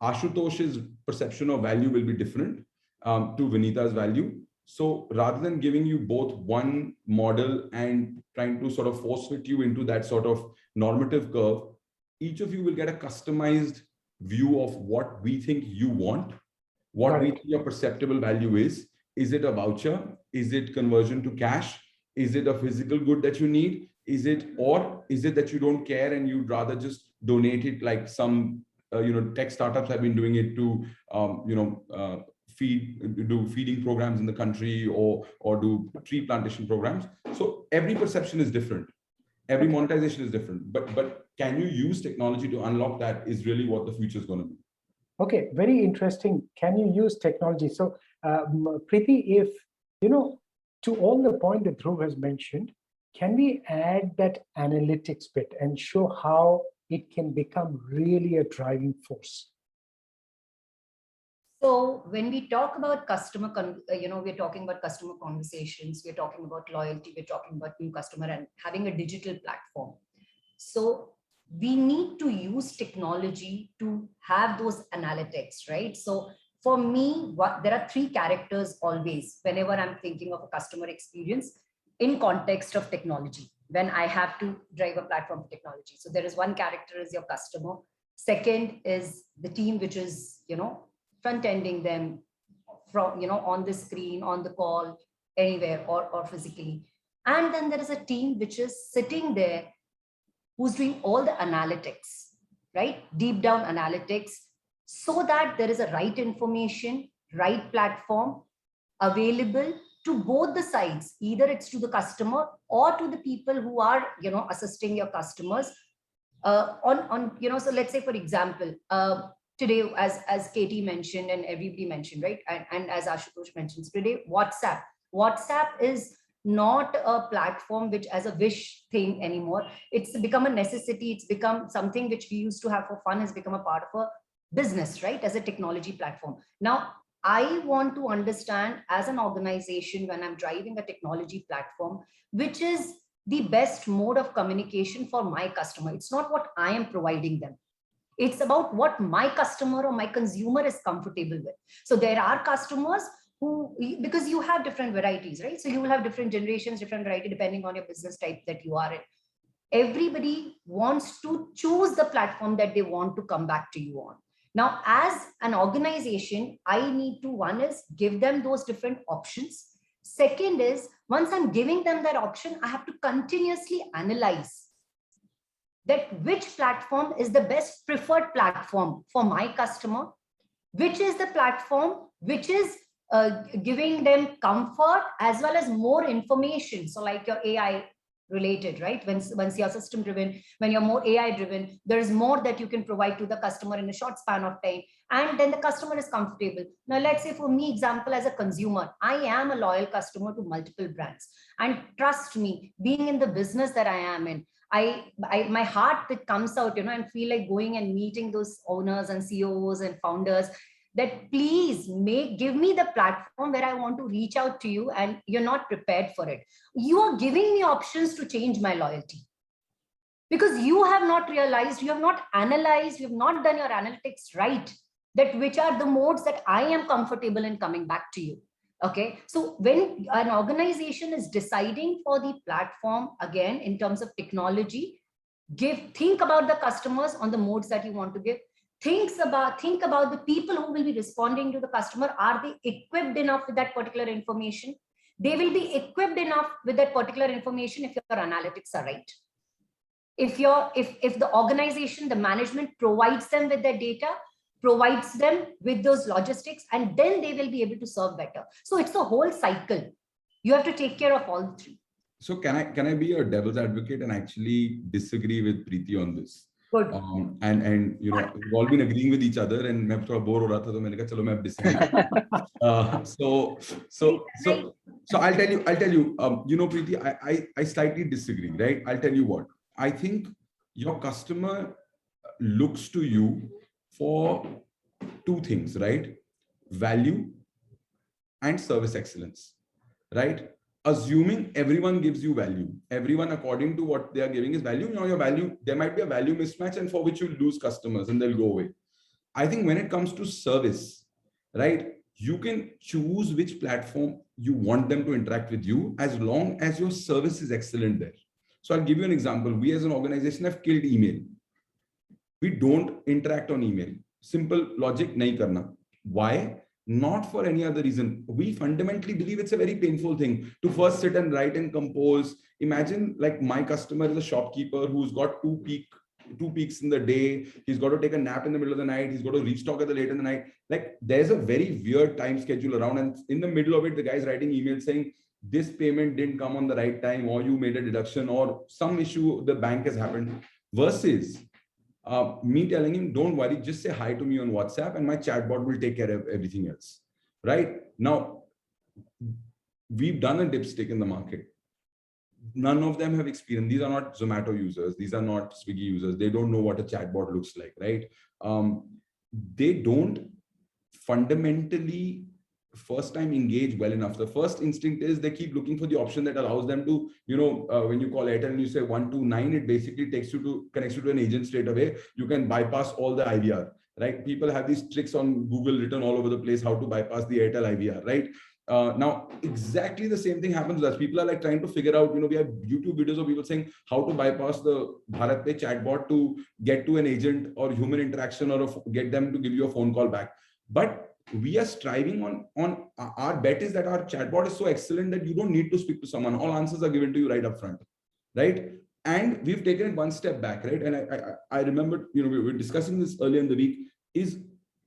Ashutosh's perception of value will be different to Vinita's value. So rather than giving you both one model and trying to sort of force fit you into that sort of normative curve, each of you will get a customized view of what we think you want, what we think your perceptible value is. Is it a voucher? Is it conversion to cash? Is it a physical good that you need? Is it that you don't care and you'd rather just donate it like some tech startups have been doing it to do feeding programs in the country or do tree plantation programs. So every perception is different. Every monetization is different. But can you use technology to unlock that is really what the future is going to be. Okay, very interesting. Can you use technology? So Preeti, if, to all the point that Dhruv has mentioned, can we add that analytics bit and show how it can become really a driving force? So when we talk about customer, we're talking about customer conversations, we're talking about loyalty, we're talking about new customer and having a digital platform. So we need to use technology to have those analytics, right? So for me, there are three characters always whenever I'm thinking of a customer experience in context of technology, when I have to drive a platform for technology. So there is one character is your customer. Second is the team, which is, front-ending them from, on the screen, on the call, anywhere or physically. And then there is a team which is sitting there who's doing all the analytics, right? Deep down analytics, so that there is a right information, right platform available to both the sides. Either it's to the customer or to the people who are, assisting your customers so let's say, for example, today, as Katie mentioned and everybody mentioned, right? And as Ashutosh mentions today, WhatsApp is not a platform which as a wish thing anymore. It's become a necessity. It's become something which we used to have for fun, has become a part of a business, right? As a technology platform. Now, I want to understand as an organization when I'm driving a technology platform, which is the best mode of communication for my customer. It's not what I am providing them. It's about what my customer or my consumer is comfortable with. So there are customers who, because you have different varieties, right? So you will have different generations, different variety, depending on your business type that you are in. Everybody wants to choose the platform that they want to come back to you on. Now, as an organization, I need to, one is give them those different options. Second is, once I'm giving them that option, I have to continuously analyze that which platform is the best preferred platform for my customer, which is the platform which is giving them comfort as well as more information. So like your AI related, right? Once you're system driven, when you're more AI driven, there is more that you can provide to the customer in a short span of time. And then the customer is comfortable. Now, let's say for me, example, as a consumer, I am a loyal customer to multiple brands. And trust me, being in the business that I am in, my heart that comes out, and feel like going and meeting those owners and CEOs and founders, that please give me the platform where I want to reach out to you, and you're not prepared for it. You are giving me options to change my loyalty because you have not realized, you have not analyzed, you have not done your analytics right, that which are the modes that I am comfortable in coming back to you. Okay, so when an organization is deciding for the platform, again, in terms of technology, think about the customers on the modes that you want to give. Think about the people who will be responding to the customer. Are they equipped enough with that particular information? They will be equipped enough with that particular information if your analytics are right. If the organization, the management provides them with their data, provides them with those logistics, and then they will be able to serve better. So it's a whole cycle. You have to take care of all three. So can I be a devil's advocate and actually disagree with Preeti on this? Good. And we've all been agreeing with each other, and मैं थोड़ा bore हो रहा था तो मैंने कहा चलो मैं disagree. So I'll tell you, Preeti, I slightly disagree, right? I'll tell you what. I think your customer looks to you for two things, right? Value and service excellence, right? Assuming everyone gives you value, everyone according to what they are giving is value, your value, there might be a value mismatch and for which you lose customers and they'll go away. I think when it comes to service, right, you can choose which platform you want them to interact with you as long as your service is excellent there. So I'll give you an example. We as an organization have killed email. We don't interact on email. Simple logic, nahi karna. Why? Not for any other reason. We fundamentally believe it's a very painful thing to first sit and write and compose. Imagine like my customer is a shopkeeper who's got two peaks in the day. He's got to take a nap in the middle of the night. He's got to restock at the late in the night. Like there's a very weird time schedule around, and in the middle of it, the guy's writing emails saying this payment didn't come on the right time, or you made a deduction, or some issue the bank has happened. Versus me telling him, don't worry, just say hi to me on WhatsApp and my chatbot will take care of everything else. Right now, we've done a dipstick in the market. None of them have experience. These are not Zomato users. These are not Swiggy users. They don't know what a chatbot looks like, right? They don't fundamentally first time engage well enough. The first instinct is they keep looking for the option that allows them to, when you call Airtel and you say 129, it basically connects you to an agent straight away. You can bypass all the IVR, right? People have these tricks on Google written all over the place, how to bypass the Airtel IVR, right? Now, exactly the same thing happens with us. People are like trying to figure out, we have YouTube videos of people saying how to bypass the BharatPe chatbot to get to an agent or human interaction or get them to give you a phone call back. But we are striving on our bet is that our chatbot is so excellent that you don't need to speak to someone. All answers are given to you right up front, right? And we've taken it one step back, right? And I remember, we were discussing this earlier in the week, is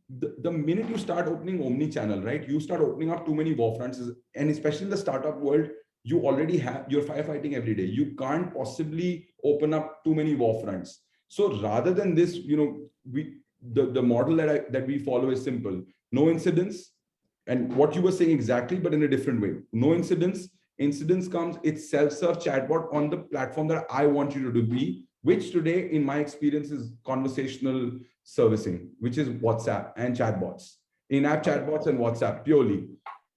the minute you start opening omni-channel, right? You start opening up too many war fronts, and especially in the startup world, you're firefighting every day. You can't possibly open up too many war fronts. So rather than this, the model that we follow is simple. No incidents, and what you were saying exactly, but in a different way. No incidents. Incidents comes, it's self-serve chatbot on the platform that I want you to be, which today, in my experience, is conversational servicing, which is WhatsApp and chatbots, in-app chatbots and WhatsApp purely.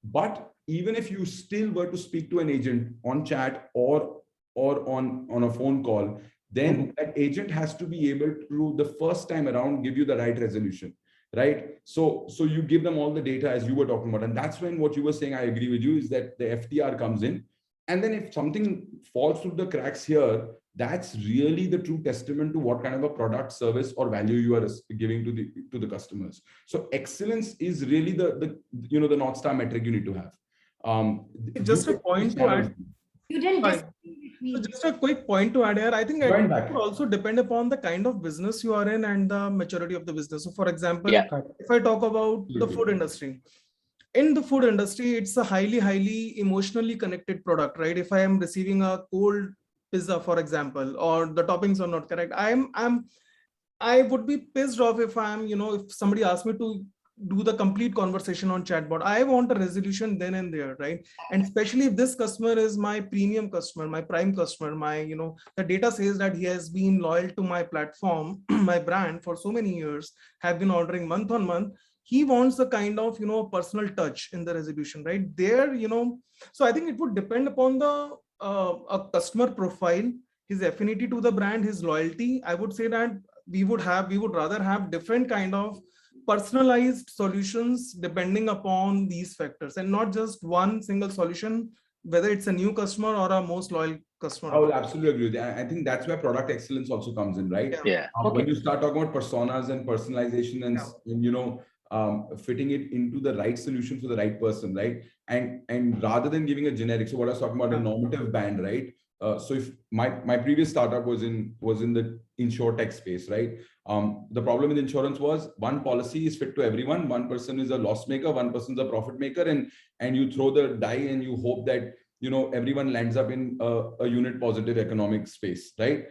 But even if you still were to speak to an agent on chat or on a phone call, then that agent has to be able to, the first time around, give you the right resolution. Right. So you give them all the data as you were talking about. And that's when what you were saying, I agree with you, is that the FTR comes in. And then if something falls through the cracks here, that's really the true testament to what kind of a product, service, or value you are giving to the customers. So excellence is really the the North Star metric you need to have. Just a point to add. You didn't Fine. disagree So with me. just a quick point to add here. I think it Going back. would also depend upon the kind of business you are in and the maturity of the business. So for example, Yeah. if I talk about the food industry, in the food industry, it's a highly emotionally connected product, right? If I am receiving a cold pizza, for example, or the toppings are not correct, I would be pissed off if if somebody asks me to do the complete conversation on chatbot. I want a resolution then and there, right? And especially if this customer is my premium customer, my prime customer, the data says that he has been loyal to my platform, my brand for so many years, have been ordering month on month. He wants the kind of, personal touch in the resolution, right? There, so I think it would depend upon the a customer profile, his affinity to the brand, his loyalty. I would say that we would rather have different kind of personalized solutions depending upon these factors, and not just one single solution, whether it's a new customer or a most loyal customer. I will absolutely agree with you. I think that's where product excellence also comes in, right? Yeah. When you start talking about personas and personalization and fitting it into the right solution for the right person, right? And rather than giving a generic, so what I was talking about, a normative band, right? So if my previous startup was in the insurtech space, right? The problem with insurance was one policy is fit to everyone. One person is a loss maker, one person is a profit maker, and you throw the die and you hope that everyone lands up in a unit positive economic space, right?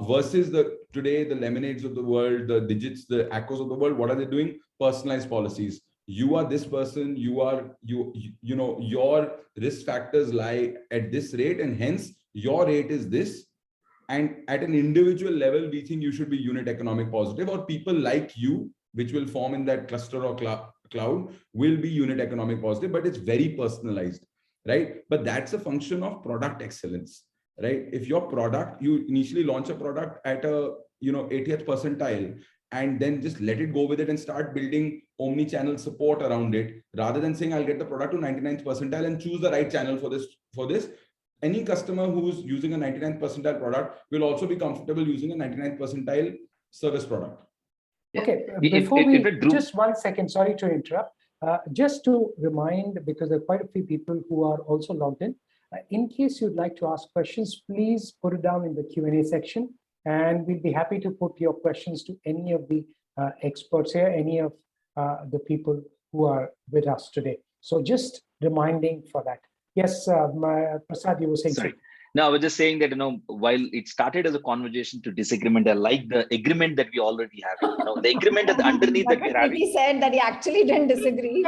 Versus today the Lemonades of the world, the Digits, the Accos of the world, what are they doing? Personalized policies. You are this person, your risk factors lie at this rate, and hence your rate is this. And at an individual level, we think you should be unit economic positive, or people like you, which will form in that cluster or cloud, will be unit economic positive, but it's very personalized, right? But that's a function of product excellence, right? If your product, you initially launch a product at a 80th percentile, and then just let it go with it and start building omni-channel support around it, rather than saying I'll get the product to 99th percentile and choose the right channel for this. Any customer who's using a 99th percentile product will also be comfortable using a 99th percentile service product. Okay, If before we, it drew- just 1 second, sorry to interrupt. Just to remind, because there are quite a few people who are also logged in case you'd like to ask questions, please put it down in the Q&A section, and we'll be happy to put your questions to any of the experts here, any of the people who are with us today. So just reminding for that. Yes, Prasad, you were saying. Sorry. No, I was just saying that, while it started as a conversation to disagreement, I like the agreement that we already have. The agreement at the underneath that we're having. He said that he actually didn't disagree.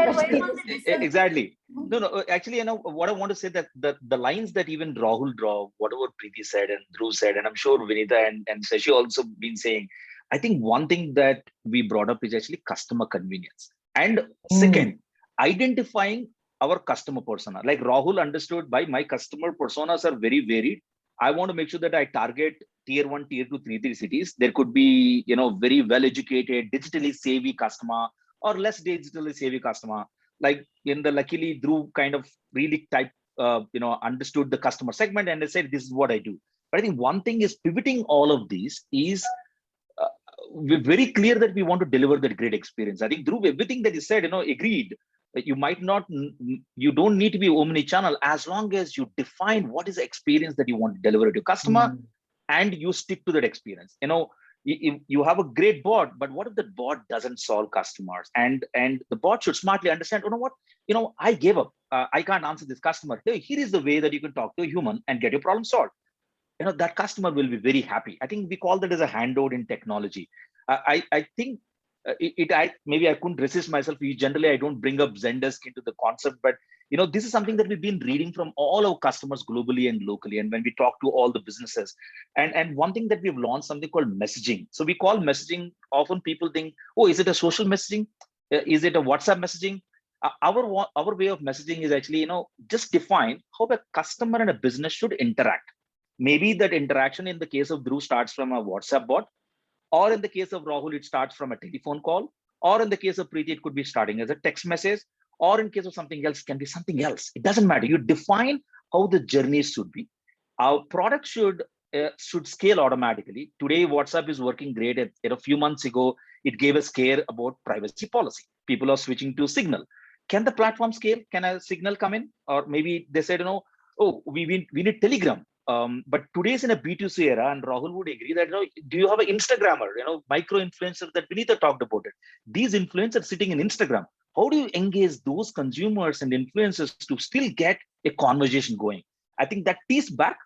Exactly. No, actually, what I want to say that the lines that even Rahul draw, whatever Preeti said and Dhruv said, and I'm sure Vinita and Shashi also been saying, I think one thing that we brought up is actually customer convenience. And second, identifying our customer persona. Like Rahul understood, by my customer personas are very varied. I want to make sure that I target tier 1, tier 2, tier 3 cities. There could be, very well-educated, digitally savvy customer, or less digitally savvy customer. Like luckily Dhruv kind of really understood the customer segment and they said, this is what I do. But I think one thing is pivoting all of these is we're very clear that we want to deliver that great experience. I think Dhruv, everything that you said, agreed. You don't need to be omni-channel as long as you define what is the experience that you want to deliver to your customer and you stick to that experience. You have a great bot, but what if the bot doesn't solve customers? And the bot should smartly understand, I gave up. I can't answer this customer. Here is the way that you can talk to a human and get your problem solved. That customer will be very happy. I think we call that as a handout in technology. I think maybe I couldn't resist myself. Generally, I don't bring up Zendesk into the concept, but this is something that we've been reading from all our customers globally and locally. And when we talk to all the businesses, and one thing that we've launched something called messaging. So we call messaging. Often people think, oh, is it a social messaging? Is it a WhatsApp messaging? Our way of messaging is actually, just define how a customer and a business should interact. Maybe that interaction in the case of Dhruv starts from a WhatsApp bot, or in the case of Rahul, it starts from a telephone call, or in the case of Preeti, it could be starting as a text message, or in case of something else, can be something else. It doesn't matter. You define how the journeys should be. Our product should scale automatically. Today, WhatsApp is working great. A few months ago, it gave a scare about privacy policy. People are switching to Signal. Can the platform scale? Can a Signal come in? Or maybe they said, oh, we need Telegram. But today's in a B2C era, and Rahul would agree that, do you have an Instagrammer, micro influencer that Vinita talked about it? These influencers sitting in Instagram, how do you engage those consumers and influencers to still get a conversation going? I think that tees back.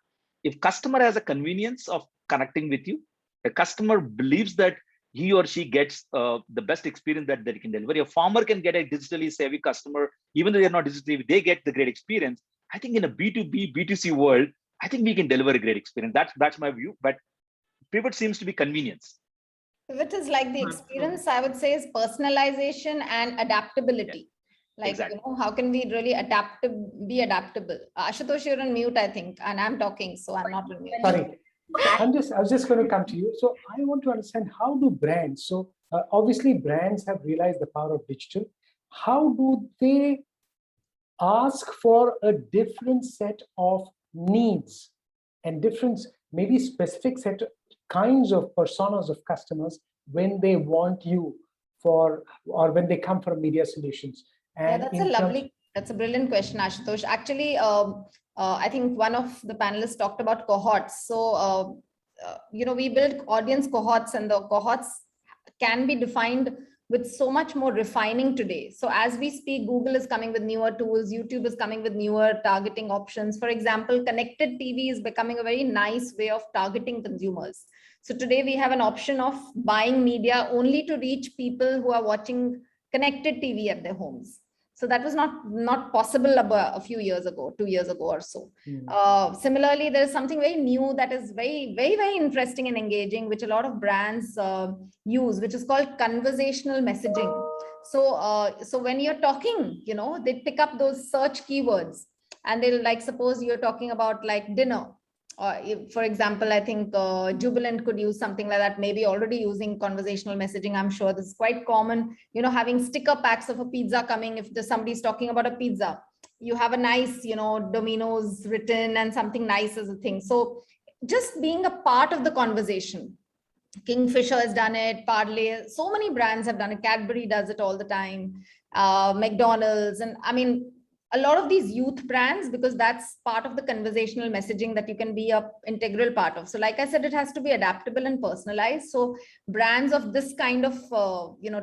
If customer has a convenience of connecting with you, a customer believes that he or she gets the best experience that they can deliver. A farmer can get a digitally savvy customer, even though they're not digitally, they get the great experience. I think in a B2B, B2C world, I think we can deliver a great experience. That's my view. But pivot seems to be convenience. Pivot is like the experience, I would say, is personalization and adaptability. Like, Exactly. how can we really be adaptable? Ashutosh, you're on mute, I think, and I'm talking, so I'm not on mute. Sorry, I was just going to come to you. So I want to understand, how do brands, so obviously brands have realized the power of digital. How do they ask for a different set of needs and different, maybe specific set of kinds of personas of customers when they want you for, or when they come from media solutions? And that's a brilliant question, Ashutosh. Actually, I think one of the panelists talked about cohorts. So, we build audience cohorts, and the cohorts can be defined with so much more refining today. So as we speak, Google is coming with newer tools, YouTube is coming with newer targeting options. For example, connected TV is becoming a very nice way of targeting consumers. So today we have an option of buying media only to reach people who are watching connected TV at their homes. So that was not possible about a few years ago, 2 years ago or so. Similarly, there is something very new that is very, very, very interesting and engaging, which a lot of brands use, which is called conversational messaging. So when you're talking, they pick up those search keywords, and they'll, like, suppose you're talking about like dinner. For example, I think Jubilant could use something like that, maybe already using conversational messaging. I'm sure this is quite common, having sticker packs of a pizza coming. If somebody's talking about a pizza, you have a nice, Domino's written and something nice as a thing. So just being a part of the conversation. Kingfisher has done it, Parley, so many brands have done it. Cadbury does it all the time, McDonald's, and I mean, a lot of these youth brands, because that's part of the conversational messaging that you can be an integral part of. So like I said, it has to be adaptable and personalized. So brands of this kind of,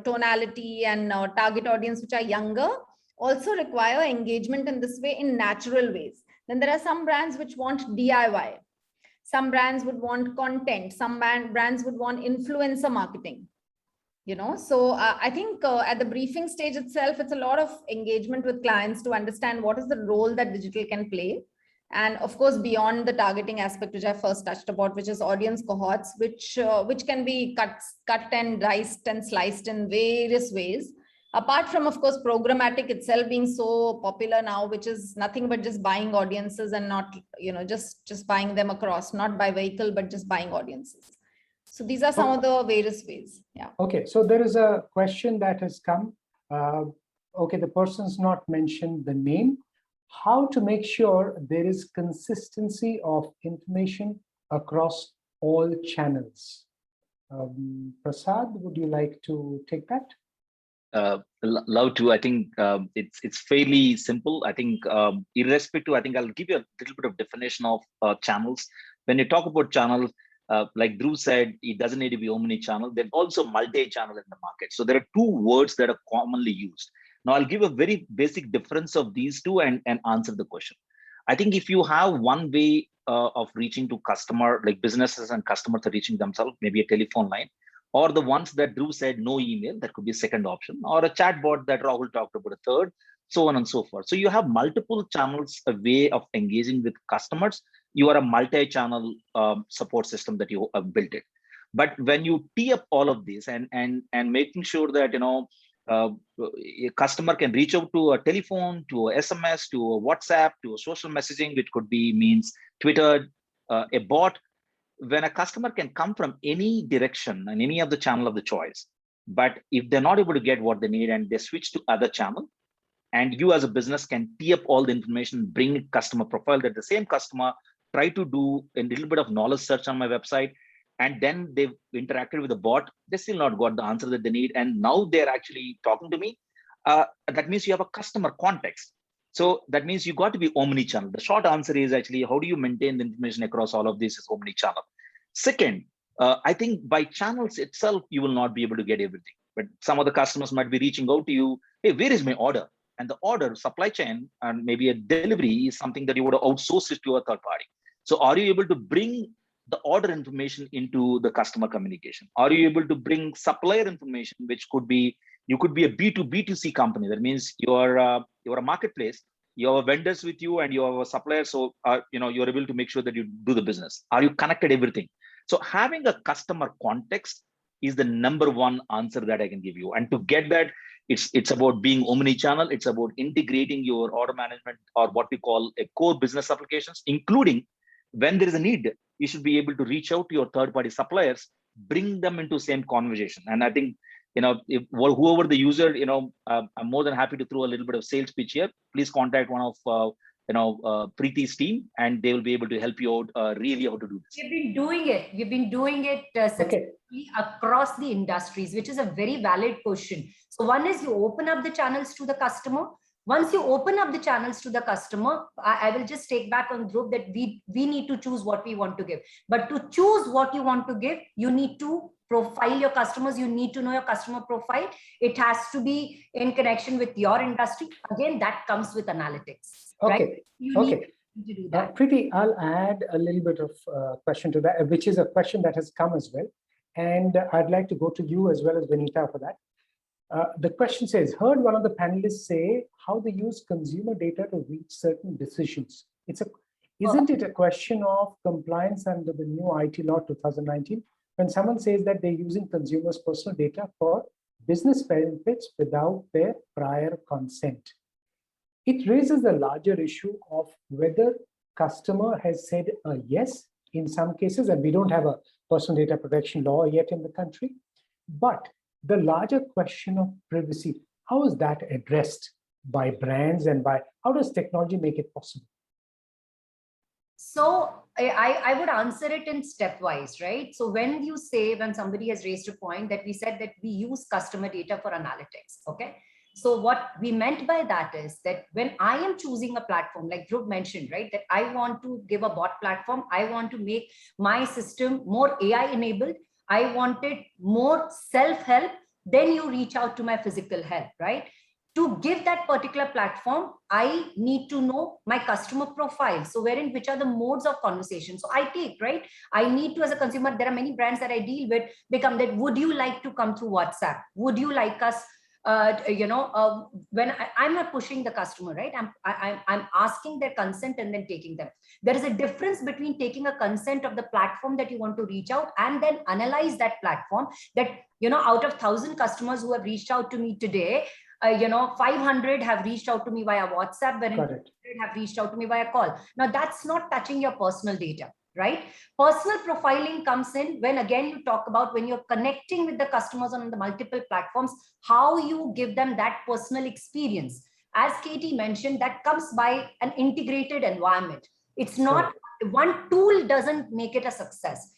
tonality and target audience, which are younger, also require engagement in this way, in natural ways. Then there are some brands which want DIY. Some brands would want content. Some brands would want influencer marketing. So I think at the briefing stage itself, it's a lot of engagement with clients to understand what is the role that digital can play. And of course, beyond the targeting aspect, which I first touched about, which is audience cohorts, which can be cut and diced and sliced in various ways. Apart from, of course, programmatic itself being so popular now, which is nothing but just buying audiences and not, just buying them across, not by vehicle, but just buying audiences. So these are some of the various ways. Yeah. Okay. So there is a question that has come. Okay. The person's not mentioned the name. How to make sure there is consistency of information across all channels? Prasad, would you like to take that? Love to. I think it's fairly simple. I think irrespective, I think I'll give you a little bit of definition of channels. When you talk about channels, like Dhruv said, it doesn't need to be omni-channel. There's also multi-channel in the market. So there are two words that are commonly used. Now I'll give a very basic difference of these two and answer the question. I think if you have one way of reaching to customer, like businesses and customers are reaching themselves, maybe a telephone line, or the ones that Dhruv said, no email, that could be a second option, or a chatbot that Rahul talked about, a third, so on and so forth. So you have multiple channels, a way of engaging with customers. You are a multi-channel support system that you have built it. But when you tee up all of this and making sure that a customer can reach out to a telephone, to a SMS, to a WhatsApp, to a social messaging, which could be means Twitter, a bot. When a customer can come from any direction and any of the channel of the choice, but if they're not able to get what they need and they switch to other channel, and you as a business can tee up all the information, bring customer profile that the same customer try to do a little bit of knowledge search on my website, and then they've interacted with the bot, they still not got the answer that they need, and now they're actually talking to me. That means you have a customer context. So that means you got to be omni-channel. The short answer is actually, how do you maintain the information across all of this is omni-channel. Second, I think by channels itself, you will not be able to get everything. But some of the customers might be reaching out to you, hey, where is my order? And the order, supply chain, and maybe a delivery is something that you would outsource it to a third party. So are you able to bring the order information into the customer communication? Are you able to bring supplier information, which could be, you could be a B2B2C company. That means you're a marketplace, you have vendors with you and you have a supplier. So, you're able to make sure that you do the business. Are you connected everything? So having a customer context is the number one answer that I can give you. And to get that, it's about being omni-channel. It's about integrating your order management, or what we call a core business applications, including when there is a need, you should be able to reach out to your third-party suppliers, bring them into same conversation. And I think, if whoever the user, I'm more than happy to throw a little bit of sales pitch here. Please contact one of Preeti's team, and they will be able to help you out really how to do this. We've been doing it. We've been doing it successfully across the industries, which is a very valid question. So one is you open up the channels to the customer. Once you open up the channels to the customer, I will just take back on Dhruv that we need to choose what we want to give. But to choose what you want to give, you need to profile your customers. You need to know your customer profile. It has to be in connection with your industry. Again, that comes with analytics. Okay. Right? You need to do that. Preeti, I'll add a little bit of question to that, which is a question that has come as well. And I'd like to go to you as well as Vinita for that. The question says, heard one of the panelists say how they use consumer data to reach certain decisions. Isn't it a question of compliance under the new IT law 2019? When someone says that they're using consumers' personal data for business benefits without their prior consent, it raises the larger issue of whether customer has said a yes in some cases, and we don't have a personal data protection law yet in the country, but the larger question of privacy, how is that addressed by brands, and how does technology make it possible? So I would answer it in stepwise, right? So when somebody has raised a point that we said that we use customer data for analytics, okay? So what we meant by that is that when I am choosing a platform, like Dhruv mentioned, right, that I want to give a bot platform, I want to make my system more AI enabled, I wanted more self-help, then you reach out to my physical help, right? To give that particular platform, I need to know my customer profile. So which are the modes of conversation? So I take, right? I need to, as a consumer, there are many brands that I deal with, they come that, would you like to come through WhatsApp? Would you like us, when I'm not pushing the customer, right? I'm asking their consent and then taking them. There is a difference between taking a consent of the platform that you want to reach out and then analyze that platform that, out of 1,000 customers who have reached out to me today, 500 have reached out to me via WhatsApp, wherein 100 have reached out to me via call. Now that's not touching your personal data, right? Personal profiling comes in when, again, you talk about when you're connecting with the customers on the multiple platforms, how you give them that personal experience. As Katie mentioned, that comes by an integrated environment. It's not, one tool doesn't make it a success.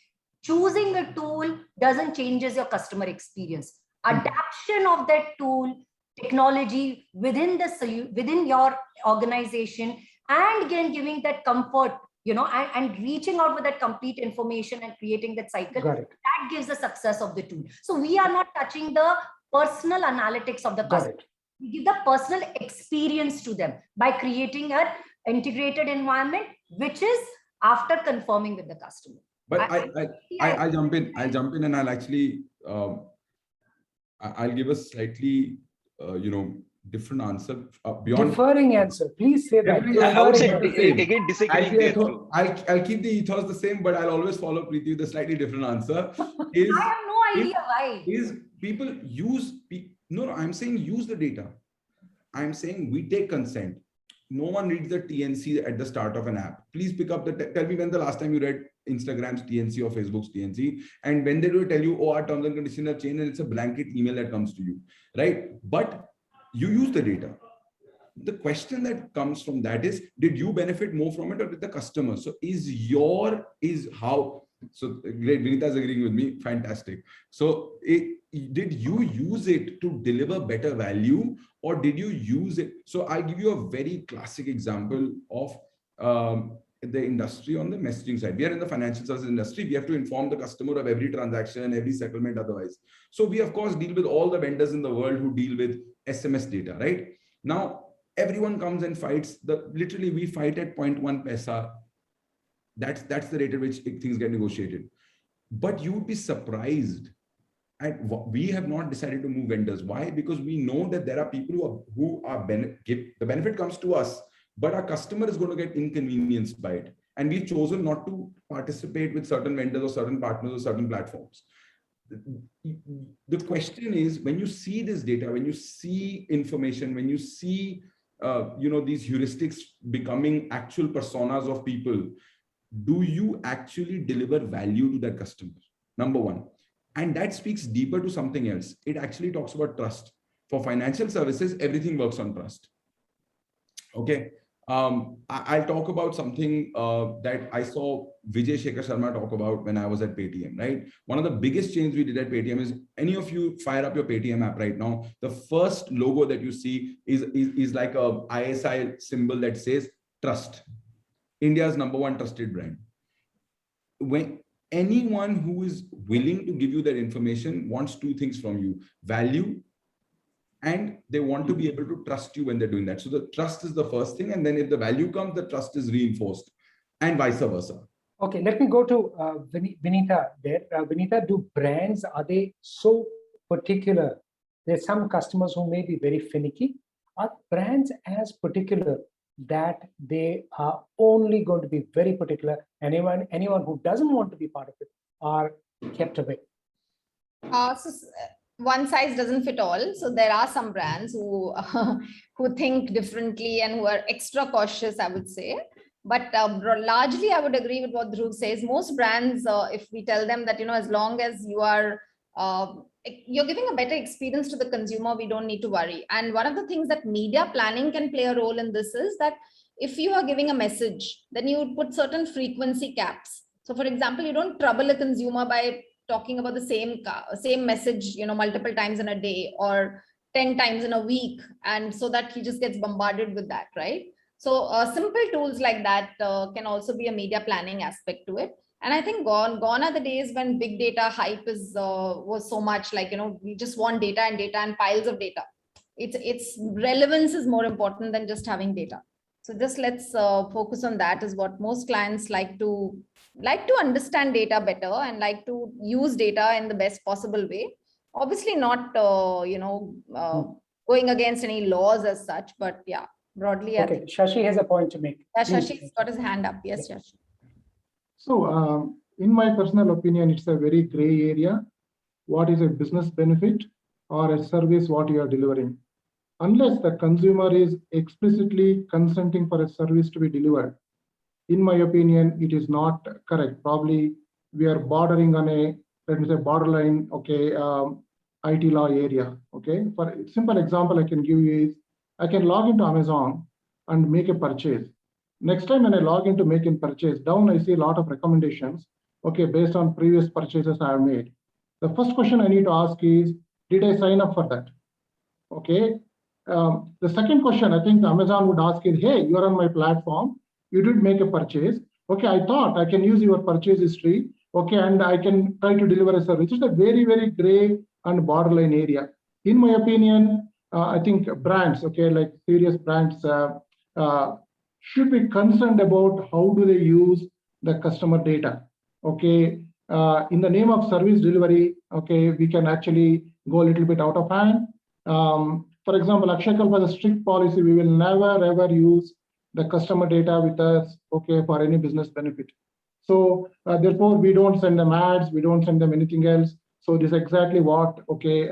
Choosing a tool doesn't changes your customer experience. Adaption of that tool, technology within your organization, and again giving that comfort, and reaching out with that complete information and creating that cycle, that gives the success of the tool. So we are not touching the personal analytics of the customer. We give the personal experience to them by creating an integrated environment, which is after confirming with the customer. But I jump in and I'll actually, I'll give a slightly, different answer beyond differing answer. Please say that. I would say again disagreeing there. I'll keep the ethos the same, but I'll always follow Preeti with a slightly different answer. I have no idea why. Is people use no, I'm saying use the data. I'm saying we take consent. No one reads the TNC at the start of an app. Please pick up tell me when the last time you read Instagram's TNC or Facebook's TNC, and when they do tell you, oh, our terms and conditions have changed, and it's a blanket email that comes to you, right? But you use the data. the question that comes from that is, did you benefit more from it or did the customer? So so great, Vinita is agreeing with me, fantastic. So did you use it to deliver better value or did you use it? So I'll give you a very classic example of the industry on the messaging side. We are in the financial services industry. We have to inform the customer of every transaction, every settlement otherwise. So we of course deal with all the vendors in the world who deal with SMS data, right? Now, everyone comes and fights. Literally we fight at 0.1 paisa. That's the rate at which things get negotiated. But you would be surprised at we have not decided to move vendors. Why? Because we know that there are people who are the benefit comes to us, but our customer is going to get inconvenienced by it. And we've chosen not to participate with certain vendors or certain partners or certain platforms. The question is, when you see this data, when you see information, when you see these heuristics becoming actual personas of people, do you actually deliver value to that customer? Number one. And that speaks deeper to something else. It actually talks about trust. For financial services, everything works on trust. Okay. I'll talk about something that I saw Vijay Shekhar Sharma talk about when I was at Paytm, right? One of the biggest changes we did at Paytm is, any of you fire up your Paytm app right now, the first logo that you see is like a ISI symbol that says trust. India's #1 trusted brand. When anyone who is willing to give you that information wants two things from you: value, and they want to be able to trust you when they're doing that. So the trust is the first thing. And then if the value comes, the trust is reinforced, and vice versa. Okay, let me go to Vinita there. Vinita, do brands, are they so particular? There's some customers who may be very finicky. Are brands as particular that they are only going to be very particular? Anyone who doesn't want to be part of it are kept away? So one size doesn't fit all. So there are some brands who who think differently and who are extra cautious, I would say. But largely, I would agree with what Dhruv says. Most brands, if we tell them that, as long as you are you're giving a better experience to the consumer, we don't need to worry. And one of the things that media planning can play a role in this is that if you are giving a message, then you would put certain frequency caps. So for example, you don't trouble a consumer by talking about the same message, multiple times in a day or 10 times in a week. And so that he just gets bombarded with that, right? So simple tools like that can also be a media planning aspect to it. And I think gone are the days when big data hype was so much like, we just want data and piles of data. Its relevance is more important than just having data. So just let's focus on that, is what most clients like to understand data better and like to use data in the best possible way. Obviously not, going against any laws as such, but yeah, broadly. Okay, Shashi has a point to make. Yeah, Shashi's got his hand up. Yes, Shashi. So in my personal opinion, it's a very gray area. What is a business benefit or a service what you are delivering? Unless the consumer is explicitly consenting for a service to be delivered, in my opinion, it is not correct. Probably we are bordering on a, let me say, borderline, okay, IT law area. Okay, for a simple example I can give you is, I can log into Amazon and make a purchase. Next time when I log in to make a purchase, down I see a lot of recommendations, okay, based on previous purchases I have made. The first question I need to ask is, did I sign up for that? Okay. The second question I think Amazon would ask is, hey, you are on my platform, you did make a purchase. Okay, I thought I can use your purchase history, okay, and I can try to deliver a service. It's a very, very gray and borderline area. In my opinion, I think brands, okay, like serious brands should be concerned about how do they use the customer data. Okay, in the name of service delivery, okay, we can actually go a little bit out of hand. For example, Akshay Kalpa has a strict policy: we will never ever use the customer data with us, okay, for any business benefit. So therefore, we don't send them ads, we don't send them anything else. So this is exactly what, okay,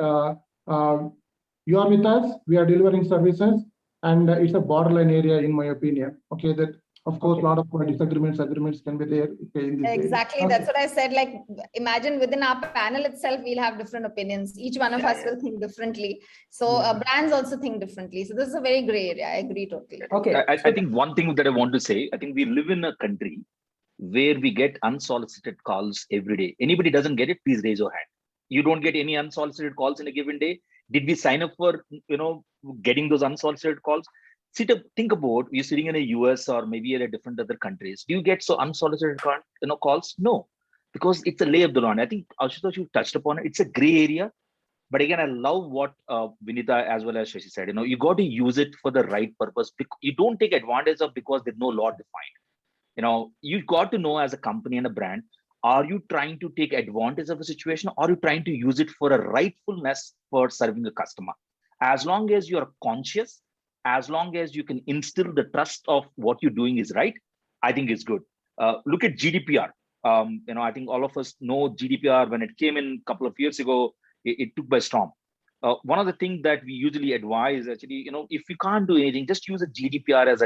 you are with us, we are delivering services, and it's a borderline area in my opinion. Okay, that Of course, a Okay. lot of agreements can be there in this area. Exactly. Okay. That's what I said. Like, In this area. exactly. Okay. That's what I said. Like, imagine within our panel itself, we'll have different opinions. Each one of Yeah, us yeah. will think differently. So Yeah. brands also think differently. So this is a very gray area. I agree totally. Okay. I think one thing that I want to say, I think we live in a country where we get unsolicited calls every day. Anybody doesn't get it, please raise your hand. You don't get any unsolicited calls in a given day. Did we sign up for, getting those unsolicited calls? Think about you're sitting in a US or maybe in a different other countries. Do you get so unsolicited calls? No, because it's a lay of the land. I think Ashutosh, you touched upon it. It's a gray area. But again, I love what Vinita as well as Shashi said. You got to use it for the right purpose. You don't take advantage of because there's no law defined. You've got to know as a company and a brand, are you trying to take advantage of a situation, or are you trying to use it for a rightfulness for serving a customer? As long as you're conscious, as long as you can instill the trust of what you're doing is right, I think it's good. Look at GDPR. I think all of us know GDPR when it came in a couple of years ago, it took by storm. One of the things that we usually advise, actually, if you can't do anything, just use a GDPR as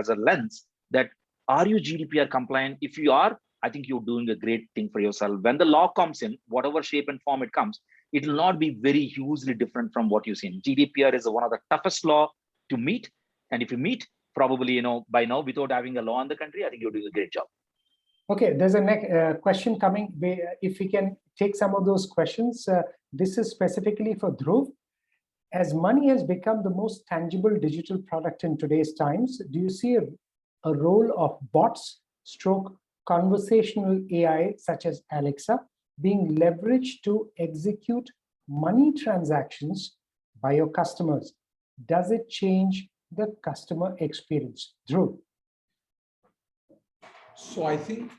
a lens that, are you GDPR compliant? If you are, I think you're doing a great thing for yourself. When the law comes in, whatever shape and form it comes, it will not be very hugely different from what you've seen. GDPR is one of the toughest law to meet. And if you meet, probably, by now, without having a law in the country, I think you're doing a great job. Okay, there's a next question coming. If we can take some of those questions, this is specifically for Dhruv. As money has become the most tangible digital product in today's times, do you see a role of bots stroke conversational AI such as Alexa being leveraged to execute money transactions by your customers? Does it change the customer experience? Dhruv. So I think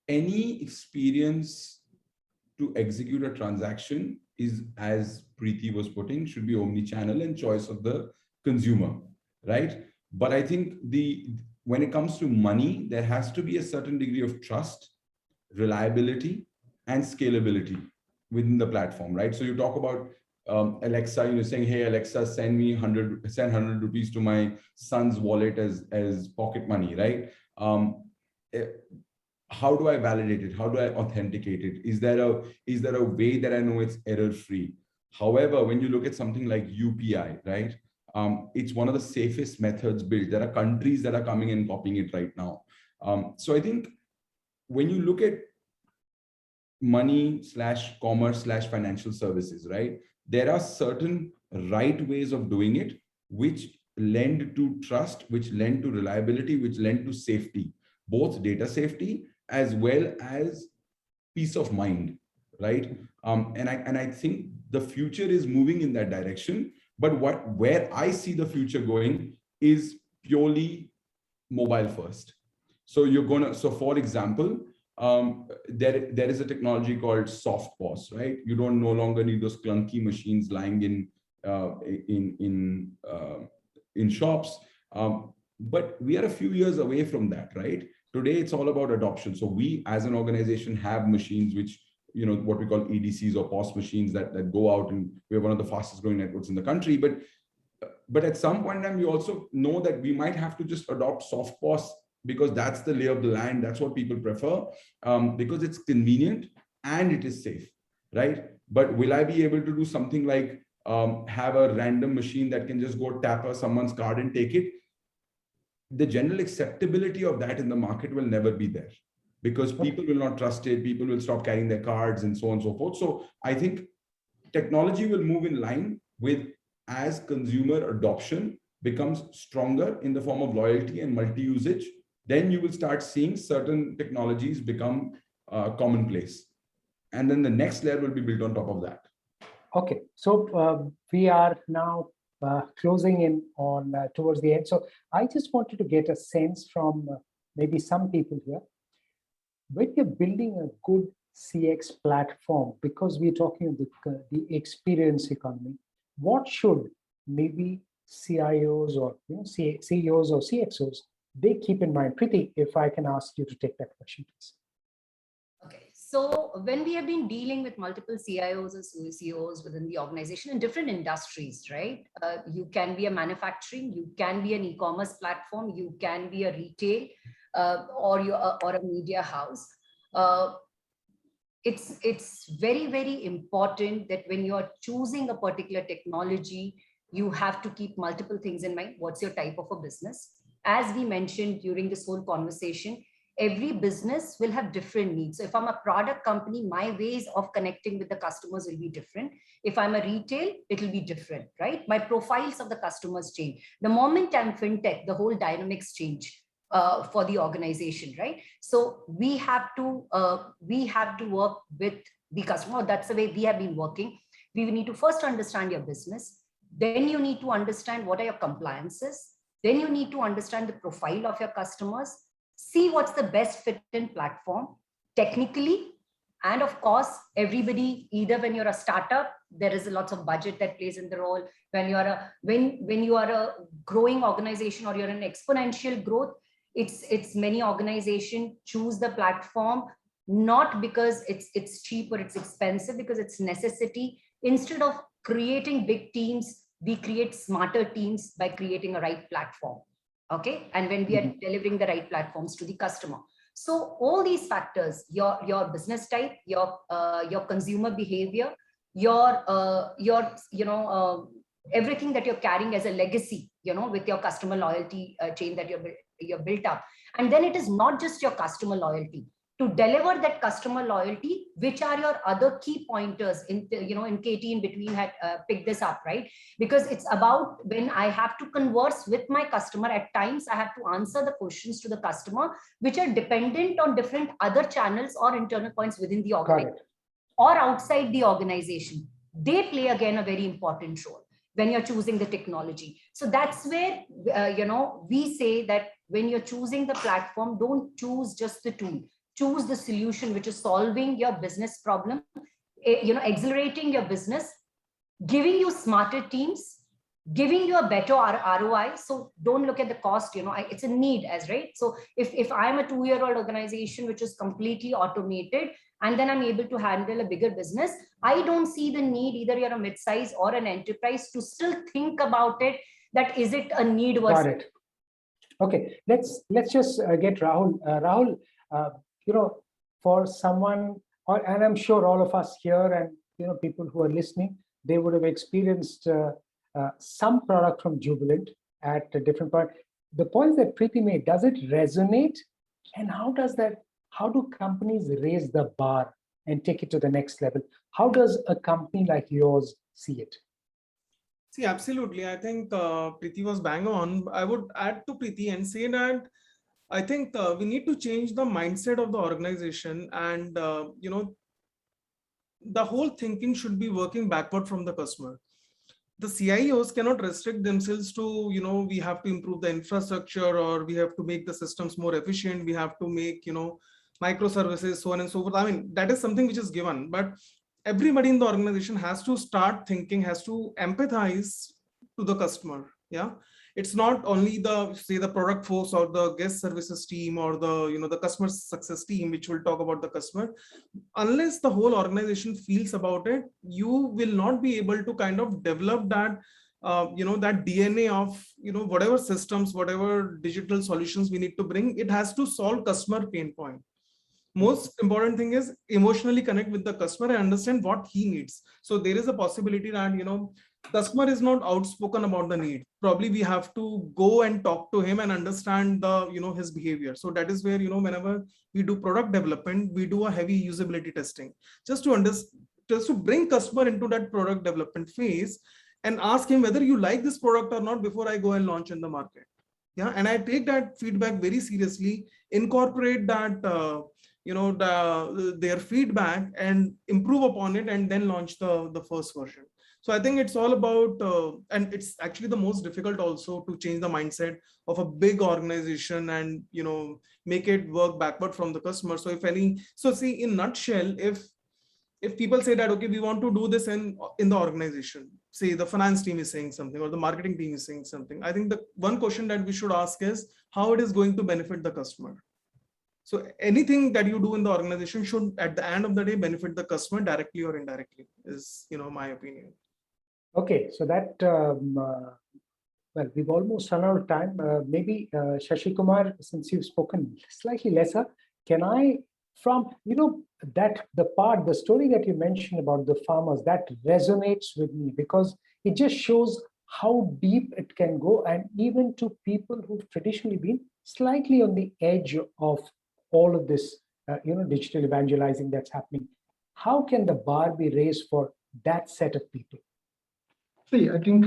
any experience to execute a transaction is, as Preeti was putting, should be omni-channel and choice of the consumer, right? But I think when it comes to money, there has to be a certain degree of trust, reliability, and scalability within the platform, right? So you talk about Alexa, saying, hey, Alexa, send 100 rupees to my son's wallet as pocket money, right? How do I validate it? How do I authenticate it? Is there a way that I know it's error-free? However, when you look at something like UPI, right? It's one of the safest methods built. There are countries that are coming and copying it right now. So I think when you look at money/commerce/financial services, right? There are certain right ways of doing it, which lend to trust, which lend to reliability, which lend to safety, both data safety as well as peace of mind, right? And I think the future is moving in that direction. But where I see the future going is purely mobile first. So for example, there is a technology called soft POS, right? You don't no longer need those clunky machines lying in shops. But we are a few years away from that, right? Today, it's all about adoption. So we, as an organization, have machines which, what we call EDCs or POS machines that go out, and we're one of the fastest growing networks in the country. But at some point in time, we also know that we might have to just adopt soft POS, because that's the lay of the land. That's what people prefer, because it's convenient and it is safe, right? But will I be able to do something like have a random machine that can just go tap someone's card and take it? The general acceptability of that in the market will never be there, because people will not trust it. People will stop carrying their cards and so on and so forth. So I think technology will move in line with, as consumer adoption becomes stronger in the form of loyalty and multi-usage, then you will start seeing certain technologies become commonplace. And then the next layer will be built on top of that. Okay, so we are now closing in on towards the end. So I just wanted to get a sense from maybe some people here. When you're building a good CX platform, because we're talking about the experience economy, what should maybe CIOs or CEOs or CXOs they keep in mind? Preeti, if I can ask you to take that question, please. Okay, So when we have been dealing with multiple CIOs or CEOs within the organization in different industries, right? You can be a manufacturing, you can be an e-commerce platform, you can be a retail, or a media house. It's very, very important that when you're choosing a particular technology, you have to keep multiple things in mind. What's your type of a business? As we mentioned during this whole conversation, every business will have different needs. So if I'm a product company, my ways of connecting with the customers will be different. If I'm a retail, it will be different, right? My profiles of the customers change. The moment I'm fintech, the whole dynamics change for the organization, right? So we have to work with the customer. That's the way we have been working. We need to first understand your business. Then you need to understand what are your compliances. Then you need to understand the profile of your customers. See what's the best fit in platform technically. And of course, everybody, either when you're a startup, there is a lots of budget that plays in the role. When you are a growing organization or you're in exponential growth, it's many organizations choose the platform not because it's cheap or it's expensive, because it's necessity. Instead of creating big teams, we create smarter teams by creating a right platform. Okay, and when we are delivering the right platforms to the customer. So all these factors, your business type, your consumer behavior, everything that you're carrying as a legacy, with your customer loyalty chain that you're built up. And then it is not just your customer loyalty. To deliver that customer loyalty, which are your other key pointers in Katie in between had picked this up, right? Because it's about when I have to converse with my customer, at times I have to answer the questions to the customer, which are dependent on different other channels or internal points within the organization or outside the organization. They play again a very important role when you're choosing the technology. So that's where, we say that when you're choosing the platform, don't choose just the tool. Choose the solution which is solving your business problem, accelerating your business, giving you smarter teams, giving you a better ROI. So don't look at the cost, it's a need right? So if I'm a 2-year-old organization, which is completely automated, and then I'm able to handle a bigger business, I don't see the need, either you're a mid-size or an enterprise, to still think about it, that is it a need versus. Got it. Okay, let's just get Rahul. Rahul, for someone, and I'm sure all of us here and people who are listening, they would have experienced some product from Jubilant at a different point. The point that Preeti made, does it resonate? And how do companies raise the bar and take it to the next level? How does a company like yours see it? See, absolutely. I think Preeti was bang on. I would add to Preeti and say that I think we need to change the mindset of the organization, and the whole thinking should be working backward from the customer. The CIOs cannot restrict themselves to, we have to improve the infrastructure, or we have to make the systems more efficient. We have to make, microservices, so on and so forth. I mean, that is something which is given, but everybody in the organization has to start thinking, has to empathize to the customer. Yeah. It's not only the product force or the guest services team or the customer success team, which will talk about the customer. Unless the whole organization feels about it, you will not be able to kind of develop that, that DNA of, whatever systems, whatever digital solutions we need to bring. It has to solve customer pain point. Most important thing is emotionally connect with the customer and understand what he needs. So there is a possibility that, customer is not outspoken about the need. Probably we have to go and talk to him and understand his behavior. So that is where, whenever we do product development, we do a heavy usability testing, just to bring customer into that product development phase and ask him whether you like this product or not before I go and launch in the market. Yeah. And I take that feedback very seriously, incorporate that, their feedback and improve upon it, and then launch the first version. So I think it's all about, and it's actually the most difficult also to change the mindset of a big organization and, make it work backward from the customer. So see, in nutshell, if people say that, okay, we want to do this in the organization, say the finance team is saying something or the marketing team is saying something, I think the one question that we should ask is how it is going to benefit the customer. So anything that you do in the organization should, at the end of the day, benefit the customer directly or indirectly, is, my opinion. Okay, so that, well, we've almost run out of time. Maybe Shashi Kumar, since you've spoken slightly lesser, can I, from, the story that you mentioned about the farmers, that resonates with me because it just shows how deep it can go, and even to people who've traditionally been slightly on the edge of all of this, digital evangelizing that's happening. How can the bar be raised for that set of people? See, I think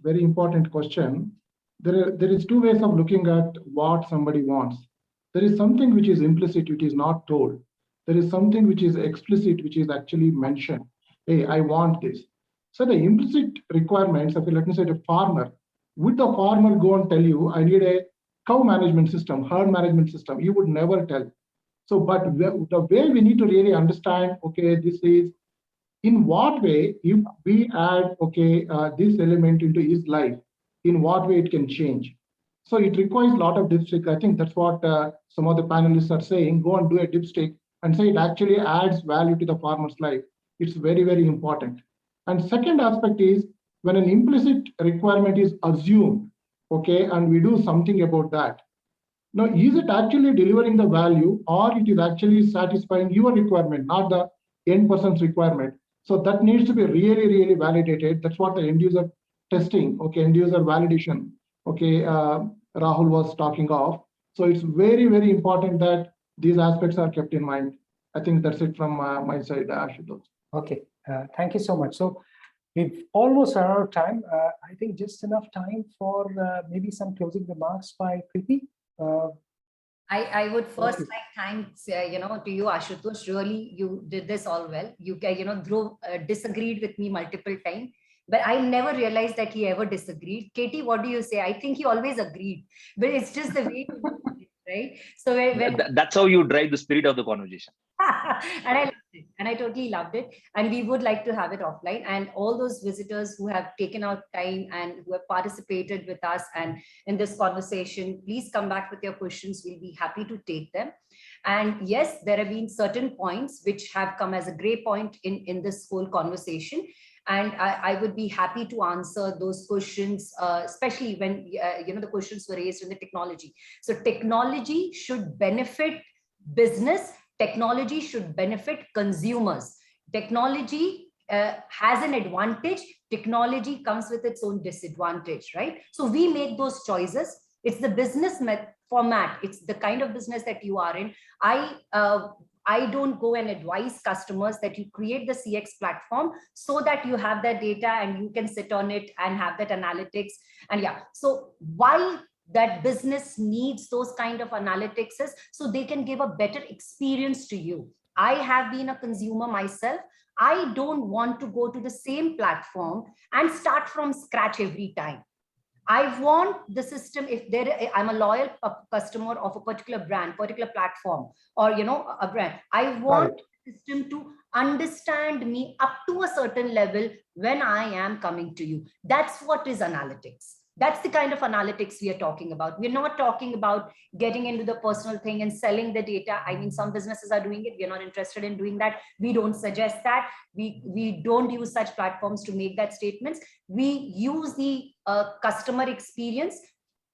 very important question. There is two ways of looking at what somebody wants. There is something which is implicit, which is not told. There is something which is explicit, which is actually mentioned. Hey, I want this. So the implicit requirements of, let me say, a farmer, would the farmer go and tell you, I need a cow management system, herd management system? He would never tell. So, but the way we need to really understand, okay, this is in what way, if we add, okay, this element into his life, in what way it can change. So it requires a lot of dipstick. I think that's what some of the panelists are saying. Go and do a dipstick and say it actually adds value to the farmer's life. It's very, very important. And second aspect is when an implicit requirement is assumed, okay, and we do something about that. Now, is it actually delivering the value, or it is actually satisfying your requirement, not the end person's requirement? So that needs to be really, really validated. That's what the end user testing, okay, end user validation, okay, Rahul was talking of. So it's very, very important that these aspects are kept in mind. I think that's it from my side, Ashutosh. Okay, thank you so much. So we've almost run out of time. I think just enough time for maybe some closing remarks by Preeti. I would first Okay. like thanks, to you, Ashutosh. Really, you did this all well. You Dhruv disagreed with me multiple times, but I never realized that he ever disagreed. Katie, what do you say? I think he always agreed, but it's just the way you do it, right? So That's how you drive the spirit of the conversation. and I loved it, and I totally loved it. And we would like to have it offline. And all those visitors who have taken out time and who have participated with us and in this conversation, please come back with your questions. We'll be happy to take them. And yes, there have been certain points which have come as a gray point in this whole conversation. And I would be happy to answer those questions, especially when the questions were raised in the technology. So technology should benefit business. Technology should benefit consumers. Technology has an advantage. Technology comes with its own disadvantage, right? So we make those choices. It's the business format. It's the kind of business that you are in. I don't go and advise customers that you create the CX platform so that you have that data and you can sit on it and have that analytics. And yeah, so why that business needs those kind of analytics is so they can give a better experience to you. I have been a consumer myself. I don't want to go to the same platform and start from scratch every time. I want the system, I'm a loyal customer of a particular brand, particular platform, or a brand. I want the system to understand me up to a certain level when I am coming to you. That's what is analytics. That's the kind of analytics we are talking about. We're not talking about getting into the personal thing and selling the data. I mean, some businesses are doing it. We're not interested in doing that. We don't suggest that. We don't use such platforms to make that statements. We use the customer experience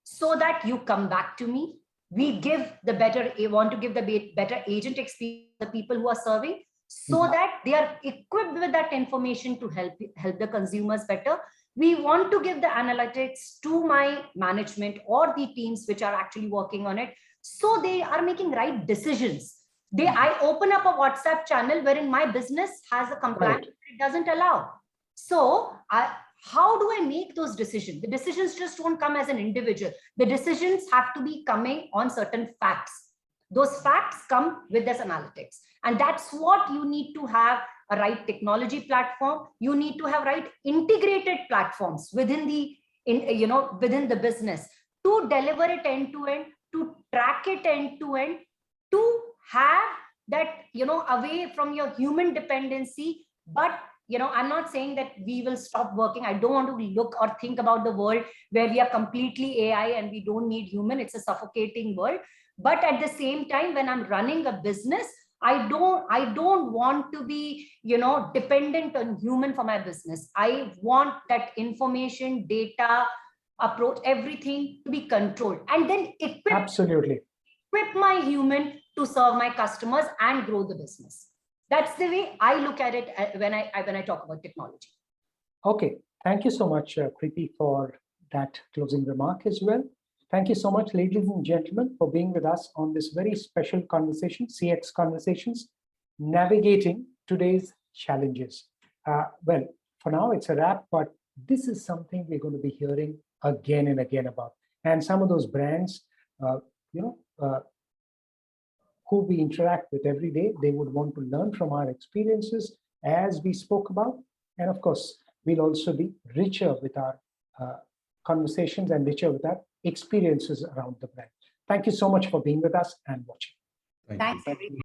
so that you come back to me. We give the better, want to give the better agent experience to the people who are serving so that they are equipped with that information to help the consumers better. We want to give the analytics to my management or the teams which are actually working on it, so they are making right decisions. I open up a WhatsApp channel wherein my business has a compliance it doesn't allow. So how do I make those decisions? The decisions just won't come as an individual. The decisions have to be coming on certain facts. Those facts come with this analytics. And that's what you need to have. A right technology platform. You need to have right integrated platforms within the within the business to deliver it end to end, to track it end to end, to have that away from your human dependency. But I'm not saying that we will stop working. I don't want to look or think about the world where we are completely AI and we don't need human. It's a suffocating world. But at the same time, when I'm running a business, I don't want to be, dependent on human for my business. I want that information, data, approach, everything to be controlled, and then Absolutely. equip my human to serve my customers and grow the business. That's the way I look at it when I talk about technology. Okay. Thank you so much, Preeti, for that closing remark as well. Thank you so much, ladies and gentlemen, for being with us on this very special conversation, CX Conversations, navigating today's challenges. Well, for now, it's a wrap, but this is something we're going to be hearing again and again about. And some of those brands, who we interact with every day, they would want to learn from our experiences as we spoke about. And of course, we'll also be richer with our conversations and richer with our experiences around the brand. Thank you so much for being with us and watching. Thank you. Thanks, everyone.